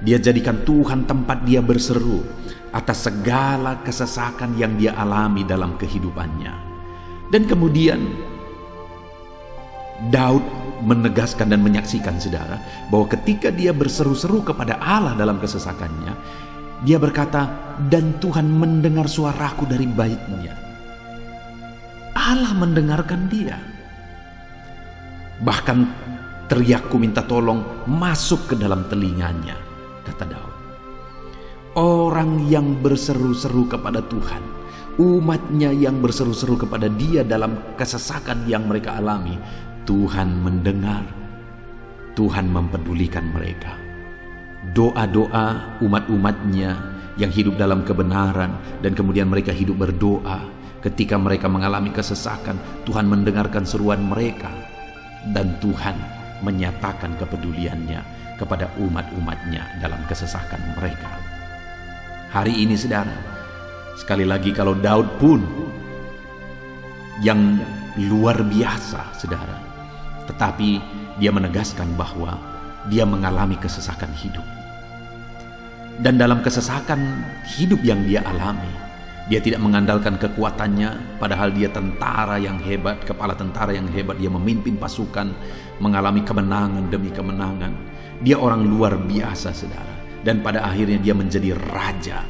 Dia jadikan Tuhan tempat dia berseru atas segala kesesakan yang dia alami dalam kehidupannya. Dan kemudian Daud menegaskan dan menyaksikan, saudara, bahwa ketika dia berseru-seru kepada Allah dalam kesesakannya, dia berkata, dan Tuhan mendengar suaraku dari baitnya. Allah mendengarkan dia. Bahkan teriakku minta tolong masuk ke dalam telinganya, kata Daud. Orang yang berseru-seru kepada Tuhan, umatnya yang berseru-seru kepada dia dalam kesesakan yang mereka alami, Tuhan mendengar, Tuhan mempedulikan mereka. Doa-doa umat-umatnya yang hidup dalam kebenaran, dan kemudian mereka hidup berdoa ketika mereka mengalami kesesakan, Tuhan mendengarkan seruan mereka, dan Tuhan menyatakan kepeduliannya kepada umat-umatnya dalam kesesakan mereka. Hari ini, saudara, sekali lagi, kalau Daud pun yang luar biasa, saudara, tetapi dia menegaskan bahwa dia mengalami kesesakan hidup. Dan dalam kesesakan hidup yang dia alami, dia tidak mengandalkan kekuatannya, padahal dia tentara yang hebat, kepala tentara yang hebat. Dia memimpin pasukan, mengalami kemenangan demi kemenangan. Dia orang luar biasa, saudara. Dan pada akhirnya dia menjadi raja.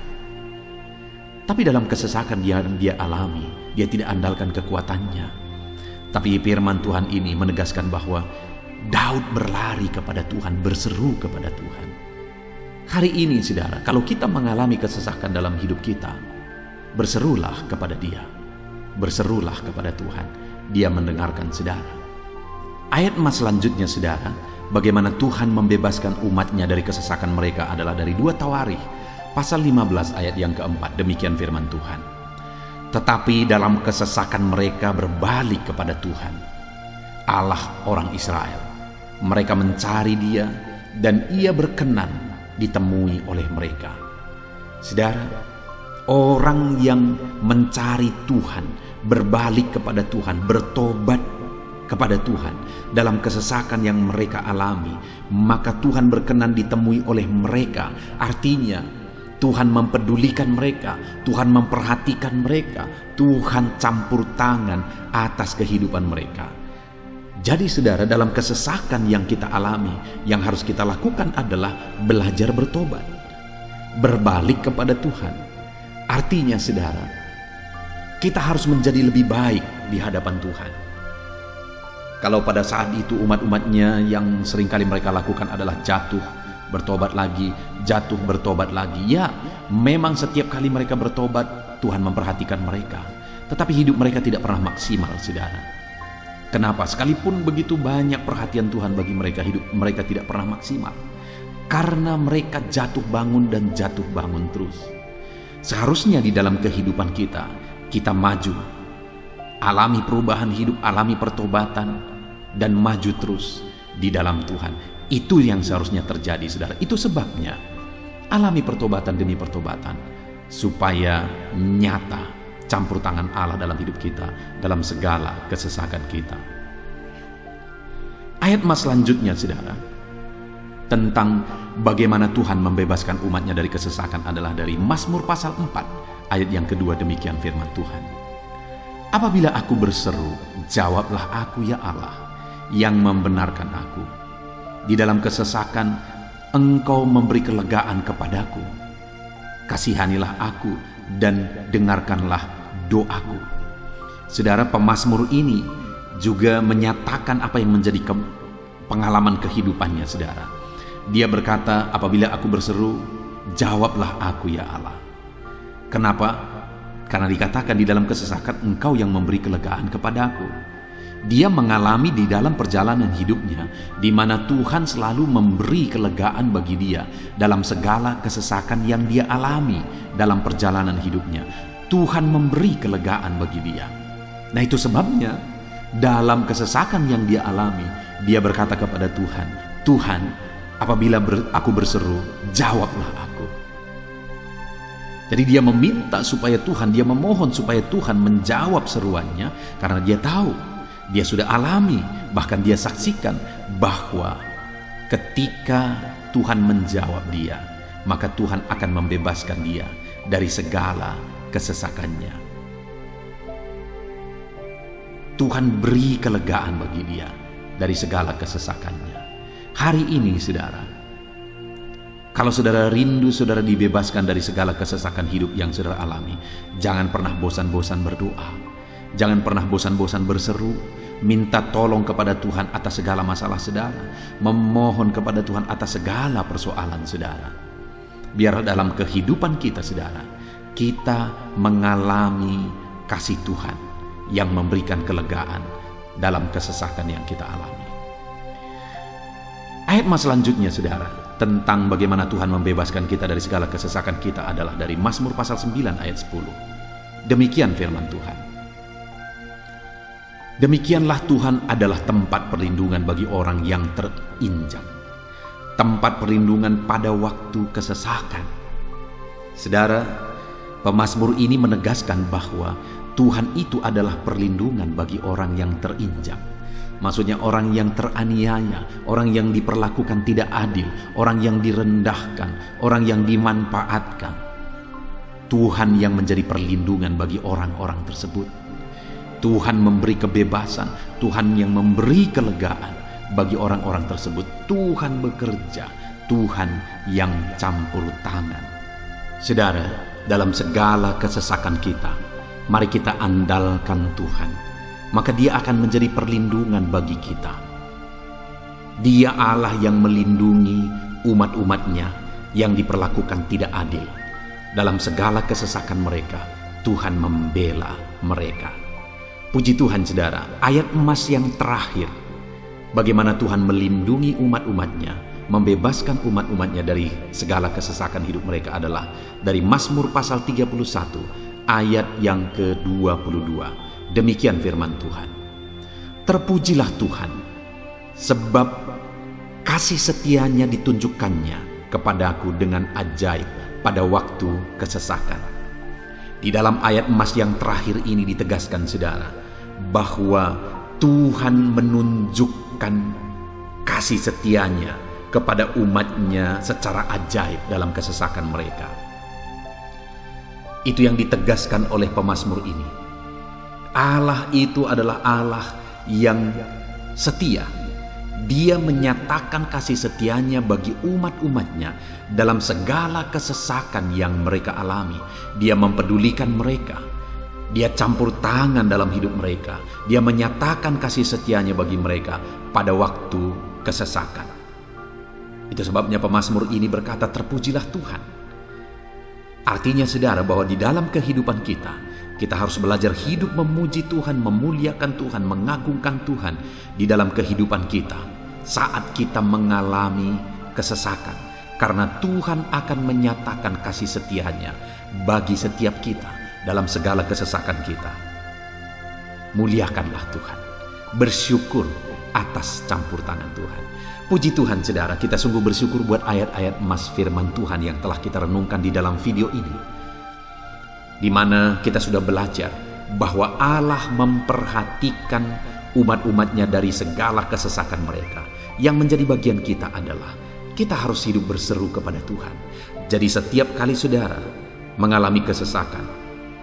Tapi dalam kesesakan yang dia alami, dia tidak andalkan kekuatannya. Tapi firman Tuhan ini menegaskan bahwa Daud berlari kepada Tuhan, berseru kepada Tuhan. Hari ini, saudara, kalau kita mengalami kesesakan dalam hidup kita, berserulah kepada Dia, berserulah kepada Tuhan. Dia mendengarkan saudara. Ayat emas selanjutnya, saudara, bagaimana Tuhan membebaskan umatnya dari kesesakan mereka adalah dari 2 Tawarikh pasal 15 ayat yang keempat. Demikian firman Tuhan. Tetapi dalam kesesakan mereka berbalik kepada Tuhan, Allah orang Israel. Mereka mencari Dia, dan Ia berkenan ditemui oleh mereka. Saudara, orang yang mencari Tuhan, berbalik kepada Tuhan, bertobat kepada Tuhan dalam kesesakan yang mereka alami, maka Tuhan berkenan ditemui oleh mereka. Artinya Tuhan mempedulikan mereka, Tuhan memperhatikan mereka, Tuhan campur tangan atas kehidupan mereka. Jadi saudara, dalam kesesakan yang kita alami, yang harus kita lakukan adalah belajar bertobat, berbalik kepada Tuhan. Artinya saudara, kita harus menjadi lebih baik di hadapan Tuhan. Kalau pada saat itu umat-umatnya yang seringkali mereka lakukan adalah jatuh, bertobat lagi, jatuh, bertobat lagi. Ya, memang setiap kali mereka bertobat, Tuhan memperhatikan mereka. Tetapi hidup mereka tidak pernah maksimal, saudara. Kenapa? Sekalipun begitu banyak perhatian Tuhan bagi mereka, hidup mereka tidak pernah maksimal. Karena mereka jatuh bangun dan jatuh bangun terus. Seharusnya di dalam kehidupan kita maju, alami perubahan hidup, alami pertobatan, dan maju terus di dalam Tuhan. Itu yang seharusnya terjadi, saudara. Itu sebabnya alami pertobatan demi pertobatan, supaya nyata campur tangan Allah dalam hidup kita, dalam segala kesesakan kita. Ayat mas selanjutnya, saudara, tentang bagaimana Tuhan membebaskan umatnya dari kesesakan adalah dari Mazmur pasal 4, ayat yang kedua. Demikian firman Tuhan. Apabila aku berseru, jawablah aku ya Allah, yang membenarkan aku. Di dalam kesesakan, Engkau memberi kelegaan kepadaku. Kasihanilah aku dan dengarkanlah doaku. Saudara, pemazmur ini juga menyatakan apa yang menjadi pengalaman kehidupannya, saudara. Dia berkata, apabila aku berseru, jawablah aku ya Allah. Kenapa? Karena dikatakan di dalam kesesakan Engkau yang memberi kelegaan kepadaku. Dia mengalami di dalam perjalanan hidupnya, di mana Tuhan selalu memberi kelegaan bagi dia dalam segala kesesakan yang dia alami dalam perjalanan hidupnya. Tuhan memberi kelegaan bagi dia. Nah, itu sebabnya dalam kesesakan yang dia alami, dia berkata kepada Tuhan, Tuhan, apabila aku berseru, jawablah aku. Jadi dia meminta supaya Tuhan, dia memohon supaya Tuhan menjawab seruannya, karena dia tahu, dia sudah alami, bahkan dia saksikan bahwa ketika Tuhan menjawab dia, maka Tuhan akan membebaskan dia dari segala kesesakannya. Tuhan beri kelegaan bagi dia dari segala kesesakannya. Hari ini, saudara, kalau saudara rindu saudara dibebaskan dari segala kesesakan hidup yang saudara alami, jangan pernah bosan-bosan berdoa. Jangan pernah bosan-bosan berseru, minta tolong kepada Tuhan atas segala masalah saudara, memohon kepada Tuhan atas segala persoalan saudara. Biar dalam kehidupan kita, saudara, kita mengalami kasih Tuhan yang memberikan kelegaan dalam kesesakan yang kita alami. Ayat mas selanjutnya, saudara, tentang bagaimana Tuhan membebaskan kita dari segala kesesakan kita adalah dari Mazmur pasal 9 ayat 10. Demikian firman Tuhan. Demikianlah Tuhan adalah tempat perlindungan bagi orang yang terinjak, tempat perlindungan pada waktu kesesakan. Saudara, pemazmur ini menegaskan bahwa Tuhan itu adalah perlindungan bagi orang yang terinjak. Maksudnya orang yang teraniaya, orang yang diperlakukan tidak adil, orang yang direndahkan, orang yang dimanfaatkan. Tuhan yang menjadi perlindungan bagi orang-orang tersebut. Tuhan memberi kebebasan, Tuhan yang memberi kelegaan bagi orang-orang tersebut. Tuhan bekerja, Tuhan yang campur tangan. Saudara, dalam segala kesesakan kita, mari kita andalkan Tuhan, maka Dia akan menjadi perlindungan bagi kita. Dia Allah yang melindungi umat-umatnya yang diperlakukan tidak adil. Dalam segala kesesakan mereka, Tuhan membela mereka. Puji Tuhan, saudara, ayat emas yang terakhir, bagaimana Tuhan melindungi umat-umatnya, membebaskan umat-umatnya dari segala kesesakan hidup mereka adalah dari Mazmur pasal 31 ayat yang ke-22. Demikian firman Tuhan. Terpujilah Tuhan, sebab kasih setianya ditunjukkannya kepadaku dengan ajaib pada waktu kesesakan. Di dalam ayat emas yang terakhir ini ditegaskan, saudara, bahwa Tuhan menunjukkan kasih setianya kepada umatnya secara ajaib dalam kesesakan mereka. Itu yang ditegaskan oleh pemazmur ini. Allah itu adalah Allah yang setia. Dia menyatakan kasih setianya bagi umat-umatnya dalam segala kesesakan yang mereka alami. Dia mempedulikan mereka. Dia campur tangan dalam hidup mereka. Dia menyatakan kasih setianya bagi mereka pada waktu kesesakan. Itu sebabnya pemazmur ini berkata, terpujilah Tuhan. Artinya saudara, bahwa di dalam kehidupan kita harus belajar hidup memuji Tuhan, memuliakan Tuhan, mengagungkan Tuhan di dalam kehidupan kita saat kita mengalami kesesakan. Karena Tuhan akan menyatakan kasih setianya bagi setiap kita dalam segala kesesakan kita. Muliakanlah Tuhan, bersyukur atas campur tangan Tuhan. Puji Tuhan saudara, kita sungguh bersyukur buat ayat-ayat emas firman Tuhan yang telah kita renungkan di dalam video ini, di mana kita sudah belajar bahwa Allah memperhatikan umat-umatnya dari segala kesesakan mereka. Yang menjadi bagian kita adalah kita harus hidup berseru kepada Tuhan. Jadi setiap kali saudara mengalami kesesakan,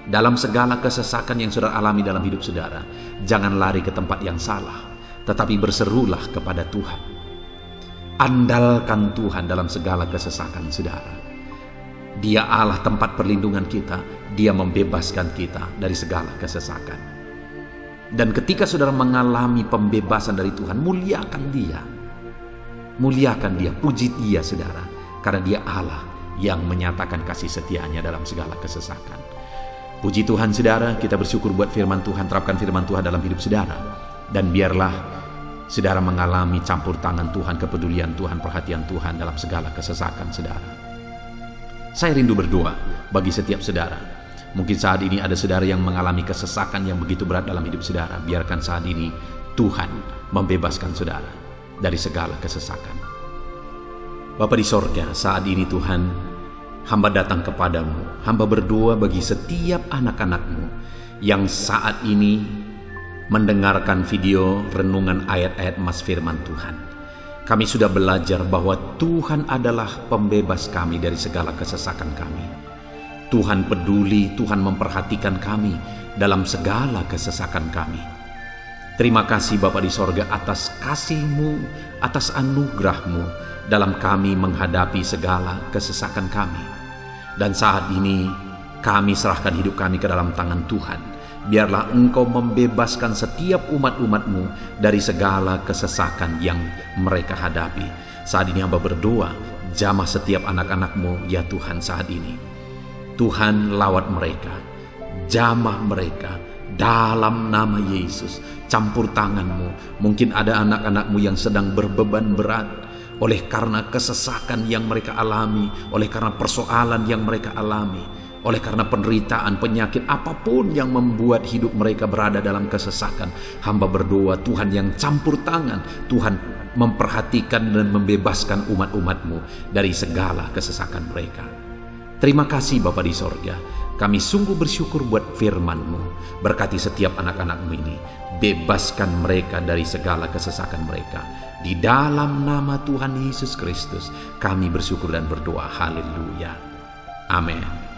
dalam segala kesesakan yang saudara alami dalam hidup saudara, jangan lari ke tempat yang salah, tetapi berserulah kepada Tuhan. Andalkan Tuhan dalam segala kesesakan saudara. Dia Allah tempat perlindungan kita. Dia membebaskan kita dari segala kesesakan. Dan ketika saudara mengalami pembebasan dari Tuhan, muliakan Dia. Muliakan Dia, puji Dia saudara. Karena Dia Allah yang menyatakan kasih setianya dalam segala kesesakan. Puji Tuhan saudara, kita bersyukur buat firman Tuhan. Terapkan firman Tuhan dalam hidup saudara. Dan biarlah saudara mengalami campur tangan Tuhan, kepedulian Tuhan, perhatian Tuhan dalam segala kesesakan saudara. Saya rindu berdoa bagi setiap saudara. Mungkin saat ini ada saudara yang mengalami kesesakan yang begitu berat dalam hidup saudara. Biarkan saat ini Tuhan membebaskan saudara dari segala kesesakan. Bapa di sorga, saat ini Tuhan, hamba datang kepadamu. Hamba berdoa bagi setiap anak-anakmu yang saat ini mendengarkan video renungan ayat-ayat emas firman Tuhan. Kami sudah belajar bahwa Tuhan adalah pembebas kami dari segala kesesakan kami. Tuhan peduli, Tuhan memperhatikan kami dalam segala kesesakan kami. Terima kasih Bapa di sorga atas kasih-Mu, atas anugerah-Mu dalam kami menghadapi segala kesesakan kami. Dan saat ini kami serahkan hidup kami ke dalam tangan Tuhan. Biarlah Engkau membebaskan setiap umat-umat-Mu dari segala kesesakan yang mereka hadapi. Saat ini hamba berdoa, jamah setiap anak-anak-Mu ya Tuhan saat ini. Tuhan lawat mereka, jamah mereka dalam nama Yesus. Campur tangan-Mu. Mungkin ada anak-anak-Mu yang sedang berbeban berat oleh karena kesesakan yang mereka alami, oleh karena persoalan yang mereka alami, oleh karena penderitaan, penyakit, apapun yang membuat hidup mereka berada dalam kesesakan. Hamba berdoa Tuhan yang campur tangan, Tuhan memperhatikan dan membebaskan umat-umat-Mu dari segala kesesakan mereka. Terima kasih Bapa di sorga. Kami sungguh bersyukur buat firman-Mu. Berkati setiap anak-anak-Mu ini. Bebaskan mereka dari segala kesesakan mereka. Di dalam nama Tuhan Yesus Kristus kami bersyukur dan berdoa. Haleluya. Amin.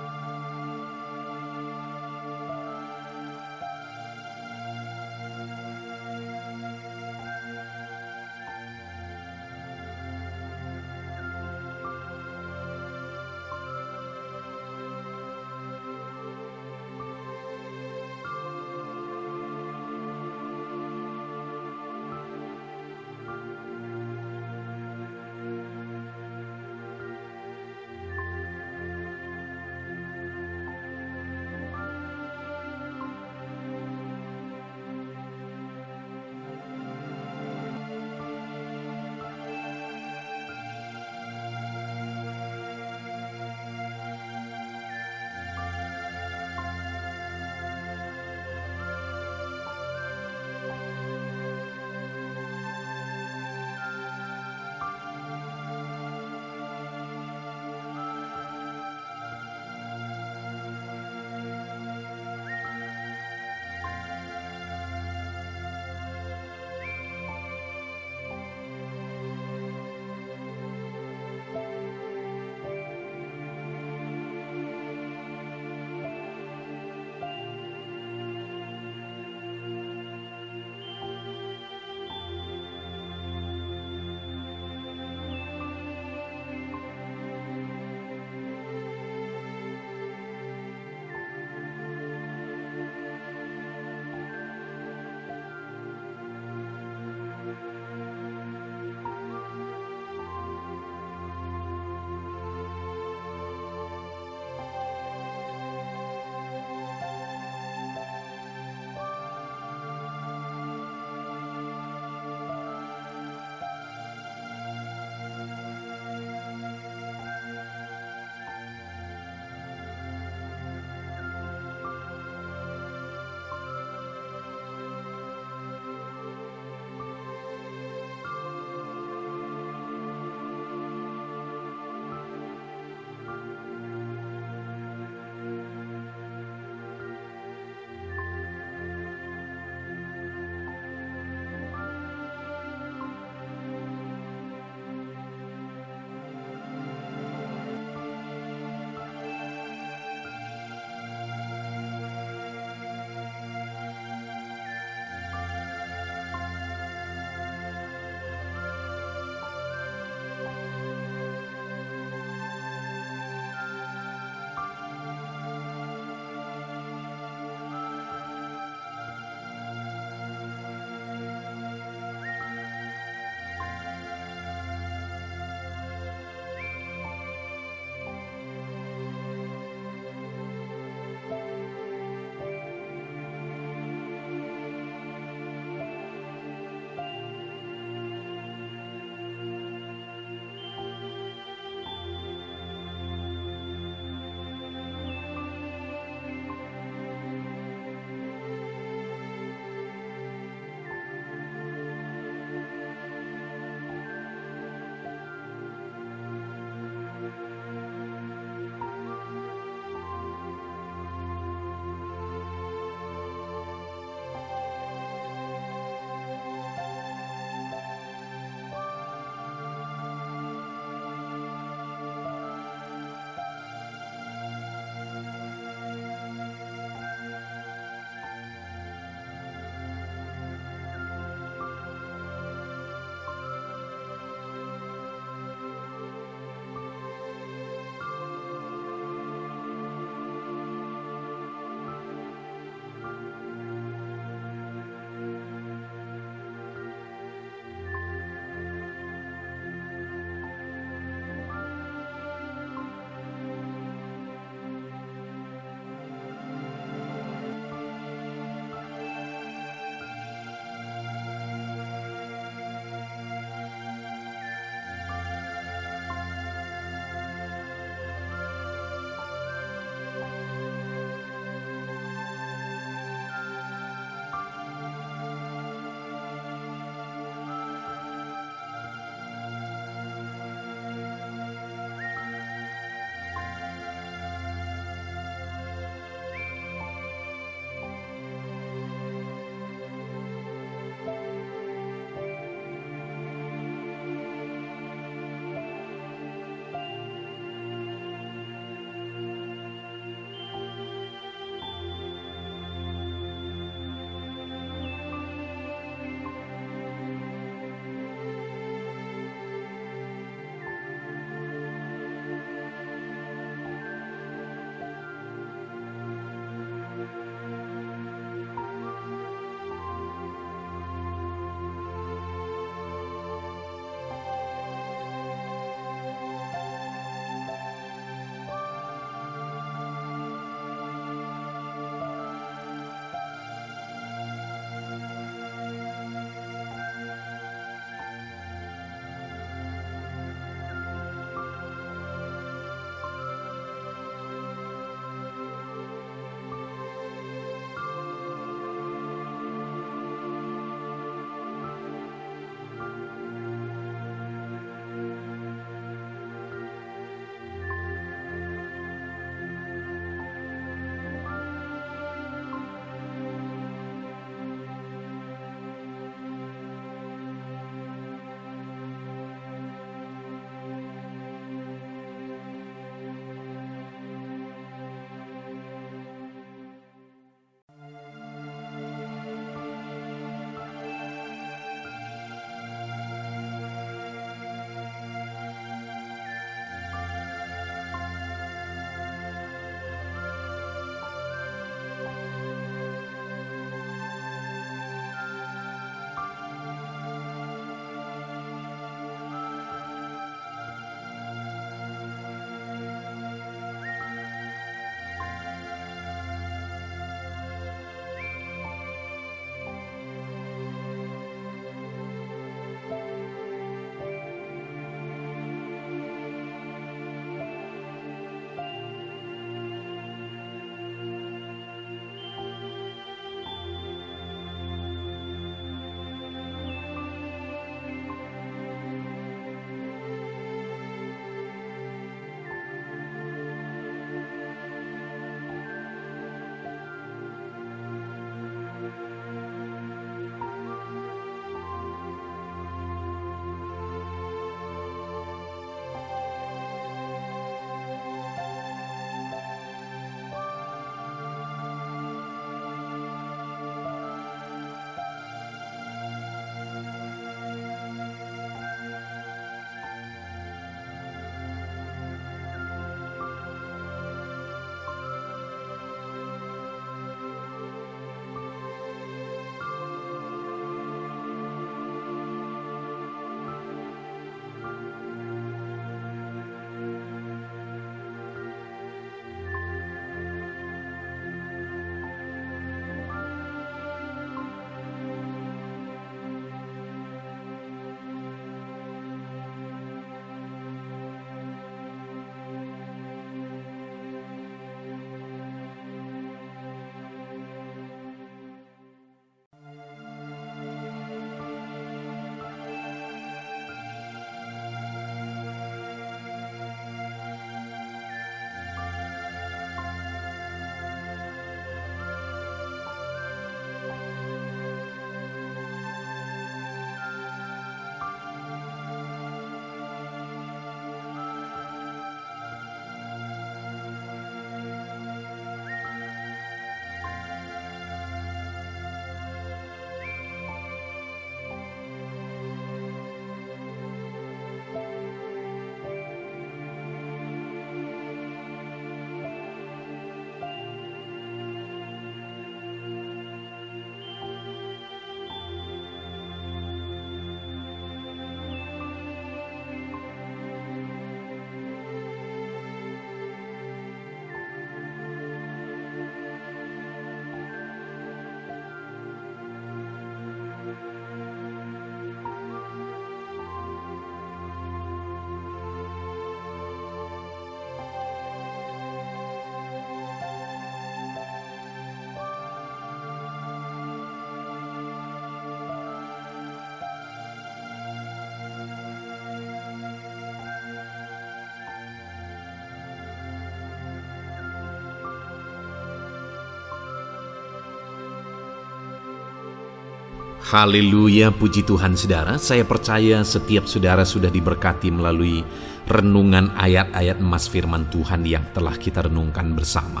Haleluya, puji Tuhan saudara. Saya percaya setiap saudara sudah diberkati melalui renungan ayat-ayat emas firman Tuhan yang telah kita renungkan bersama.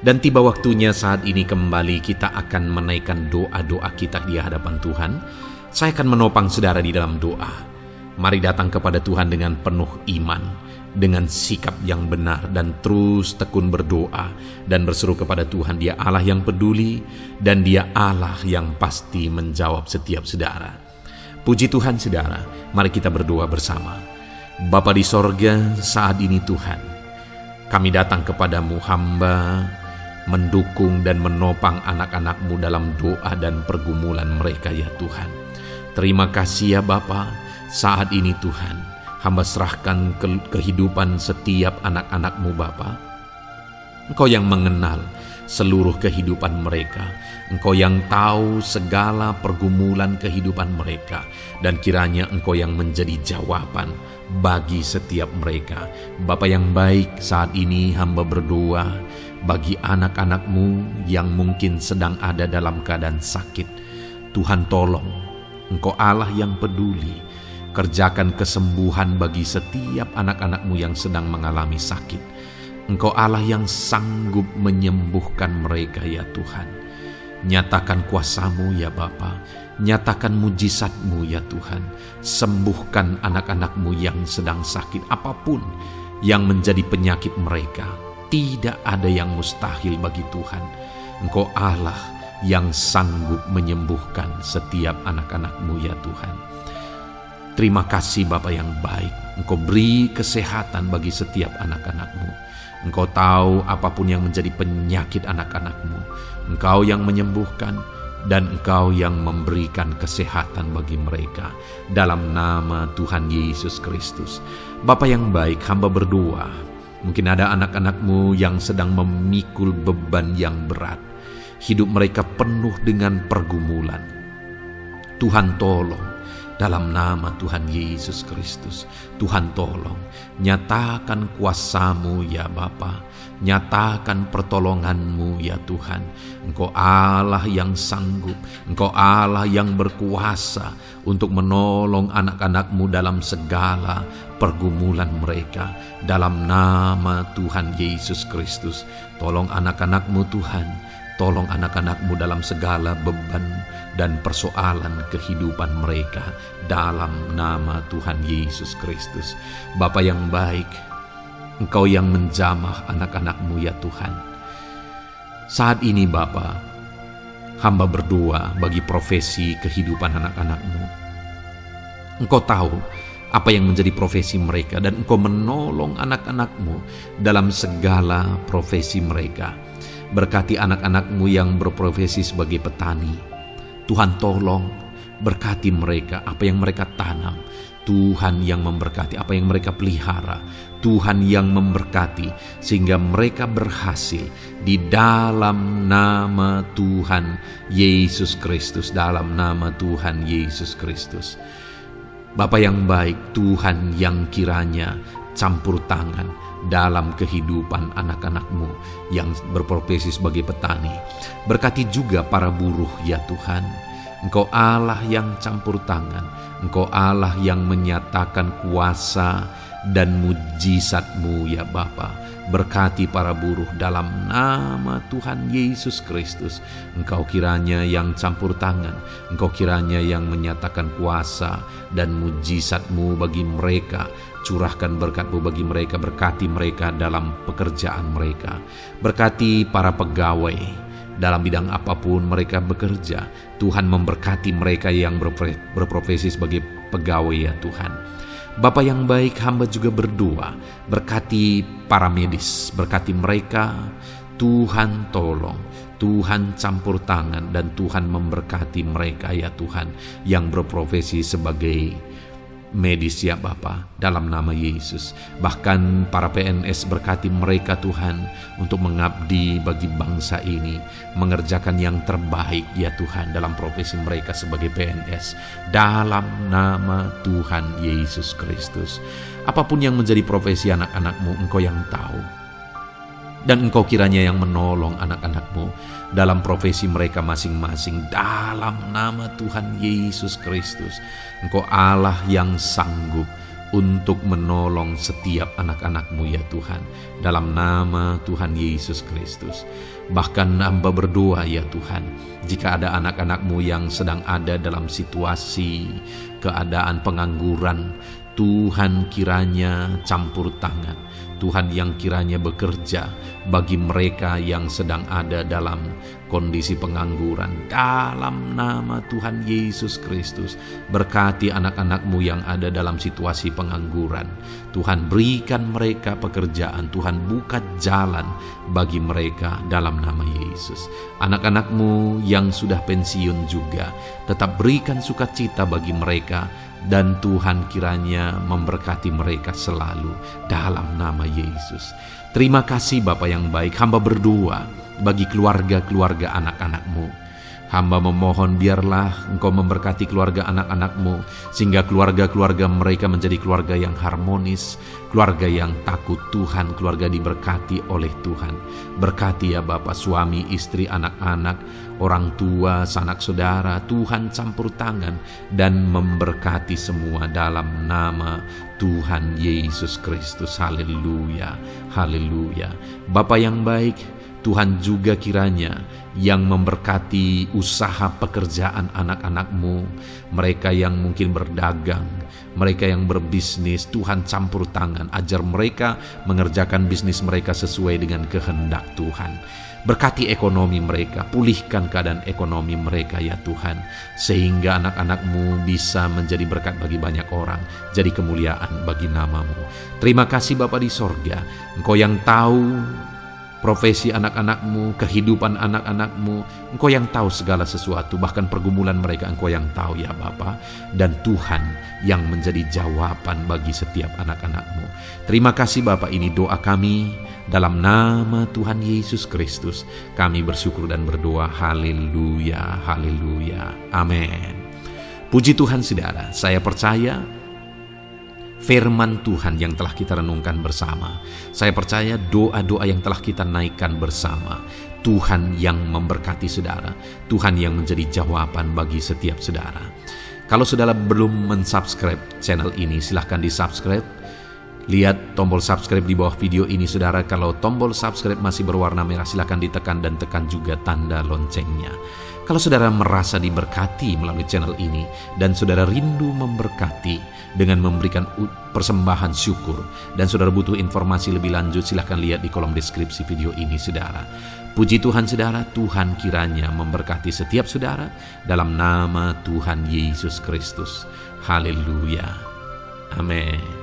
Dan tiba waktunya saat ini kembali kita akan menaikkan doa-doa kita di hadapan Tuhan. Saya akan menopang saudara di dalam doa. Mari datang kepada Tuhan dengan penuh iman, dengan sikap yang benar, dan terus tekun berdoa dan berseru kepada Tuhan. Dia Allah yang peduli dan Dia Allah yang pasti menjawab setiap saudara. Puji Tuhan saudara, mari kita berdoa bersama. Bapa di sorga, saat ini Tuhan, kami datang kepadamu hamba, mendukung dan menopang anak-anak-Mu dalam doa dan pergumulan mereka ya Tuhan. Terima kasih ya Bapa, saat ini Tuhan, hamba serahkan kehidupan setiap anak-anak-Mu Bapa. Engkau yang mengenal seluruh kehidupan mereka. Engkau yang tahu segala pergumulan kehidupan mereka. Dan kiranya Engkau yang menjadi jawaban bagi setiap mereka. Bapa yang baik, saat ini hamba berdoa bagi anak-anak-Mu yang mungkin sedang ada dalam keadaan sakit. Tuhan tolong, Engkau Allah yang peduli. Kerjakan kesembuhan bagi setiap anak-anak-Mu yang sedang mengalami sakit. Engkau Allah yang sanggup menyembuhkan mereka ya Tuhan. Nyatakan kuasa-Mu ya Bapa. Nyatakan mujizat-Mu ya Tuhan. Sembuhkan anak-anak-Mu yang sedang sakit, apapun yang menjadi penyakit mereka. Tidak ada yang mustahil bagi Tuhan. Engkau Allah yang sanggup menyembuhkan setiap anak-anak-Mu ya Tuhan. Terima kasih Bapa yang baik. Engkau beri kesehatan bagi setiap anak-anak-Mu. Engkau tahu apapun yang menjadi penyakit anak-anak-Mu. Engkau yang menyembuhkan dan Engkau yang memberikan kesehatan bagi mereka. Dalam nama Tuhan Yesus Kristus. Bapa yang baik, hamba berdoa. Mungkin ada anak-anak-Mu yang sedang memikul beban yang berat. Hidup mereka penuh dengan pergumulan. Tuhan tolong. Dalam nama Tuhan Yesus Kristus, Tuhan tolong, nyatakan kuasa-Mu ya Bapa, nyatakan pertolongan-Mu ya Tuhan. Engkau Allah yang sanggup, Engkau Allah yang berkuasa untuk menolong anak-anak-Mu dalam segala pergumulan mereka. Dalam nama Tuhan Yesus Kristus, tolong anak-anak-Mu Tuhan. Tolong anak-anak-Mu dalam segala beban dan persoalan kehidupan mereka. Dalam nama Tuhan Yesus Kristus. Bapa yang baik, Engkau yang menjamah anak-anak-Mu ya Tuhan. Saat ini Bapa, hamba berdoa bagi profesi kehidupan anak-anak-Mu. Engkau tahu apa yang menjadi profesi mereka dan Engkau menolong anak-anak-Mu dalam segala profesi mereka. Berkati anak-anak-Mu yang berprofesi sebagai petani. Tuhan tolong, berkati mereka apa yang mereka tanam. Tuhan yang memberkati apa yang mereka pelihara. Tuhan yang memberkati sehingga mereka berhasil di dalam nama Tuhan Yesus Kristus. Dalam nama Tuhan Yesus Kristus. Bapa yang baik, Tuhan yang kiranya campur tangan dalam kehidupan anak-anak-Mu yang berprofesi sebagai petani. Berkati juga para buruh ya Tuhan. Engkau Allah yang campur tangan. Engkau Allah yang menyatakan kuasa dan mujizat-Mu ya Bapa. Berkati para buruh dalam nama Tuhan Yesus Kristus. Engkau kiranya yang campur tangan. Engkau kiranya yang menyatakan kuasa dan mujizat-Mu bagi mereka. Curahkan berkat-Mu bagi mereka. Berkati mereka dalam pekerjaan mereka. Berkati para pegawai dalam bidang apapun mereka bekerja. Tuhan memberkati mereka yang berprofesi sebagai pegawai ya Tuhan. Bapa yang baik, hamba juga berdoa, berkati para medis, berkati mereka. Tuhan tolong, Tuhan campur tangan, dan Tuhan memberkati mereka ya Tuhan yang berprofesi sebagai medis ya Bapa, dalam nama Yesus. Bahkan para PNS, berkati mereka Tuhan untuk mengabdi bagi bangsa ini, mengerjakan yang terbaik ya Tuhan dalam profesi mereka sebagai PNS, dalam nama Tuhan Yesus Kristus. Apapun yang menjadi profesi anak-anak-Mu, Engkau yang tahu. Dan Engkau kiranya yang menolong anak-anak-Mu dalam profesi mereka masing-masing, dalam nama Tuhan Yesus Kristus. Engkau Allah yang sanggup untuk menolong setiap anak-anak-Mu ya Tuhan, dalam nama Tuhan Yesus Kristus. Bahkan hamba berdoa ya Tuhan, jika ada anak-anak-Mu yang sedang ada dalam situasi keadaan pengangguran, Tuhan kiranya campur tangan, Tuhan yang kiranya bekerja bagi mereka yang sedang ada dalam kondisi pengangguran, dalam nama Tuhan Yesus Kristus. Berkati anak-anak-Mu yang ada dalam situasi pengangguran, Tuhan berikan mereka pekerjaan, Tuhan buka jalan bagi mereka dalam nama Yesus. Anak-anak-Mu yang sudah pensiun juga, tetap berikan sukacita bagi mereka, dan Tuhan kiranya memberkati mereka selalu dalam nama Yesus. Terima kasih Bapa yang baik, hamba berdoa bagi keluarga-keluarga anak-anak-Mu. Hamba memohon biarlah Engkau memberkati keluarga anak-anak-Mu, sehingga keluarga-keluarga mereka menjadi keluarga yang harmonis, keluarga yang takut Tuhan, keluarga diberkati oleh Tuhan. Berkati ya Bapa, suami, istri, anak-anak, orang tua, sanak saudara, Tuhan campur tangan dan memberkati semua dalam nama Tuhan Yesus Kristus. Haleluya, haleluya. Bapa yang baik, Tuhan juga kiranya yang memberkati usaha pekerjaan anak-anak-Mu, mereka yang mungkin berdagang, mereka yang berbisnis, Tuhan campur tangan, ajar mereka mengerjakan bisnis mereka sesuai dengan kehendak Tuhan. Berkati ekonomi mereka, pulihkan keadaan ekonomi mereka ya Tuhan, sehingga anak-anak-Mu bisa menjadi berkat bagi banyak orang, jadi kemuliaan bagi nama-Mu. Terima kasih Bapa di sorga, Engkau yang tahu profesi anak-anak-Mu, kehidupan anak-anak-Mu, Engkau yang tahu segala sesuatu, bahkan pergumulan mereka Engkau yang tahu ya Bapa, dan Tuhan yang menjadi jawaban bagi setiap anak-anak-Mu. Terima kasih Bapa, ini doa kami dalam nama Tuhan Yesus Kristus. Kami bersyukur dan berdoa, haleluya, haleluya, amin. Puji Tuhan saudara, saya percaya firman Tuhan yang telah kita renungkan bersama, saya percaya doa-doa yang telah kita naikkan bersama, Tuhan yang memberkati saudara, Tuhan yang menjadi jawaban bagi setiap saudara. Kalau saudara belum mensubscribe channel ini, silahkan di-subscribe. Lihat tombol subscribe di bawah video ini saudara. Kalau tombol subscribe masih berwarna merah, silahkan ditekan dan tekan juga tanda loncengnya. Kalau saudara merasa diberkati melalui channel ini dan saudara rindu memberkati dengan memberikan persembahan syukur, dan saudara butuh informasi lebih lanjut, silahkan lihat di kolom deskripsi video ini saudara. Puji Tuhan saudara, Tuhan kiranya memberkati setiap saudara dalam nama Tuhan Yesus Kristus. Haleluya, amin.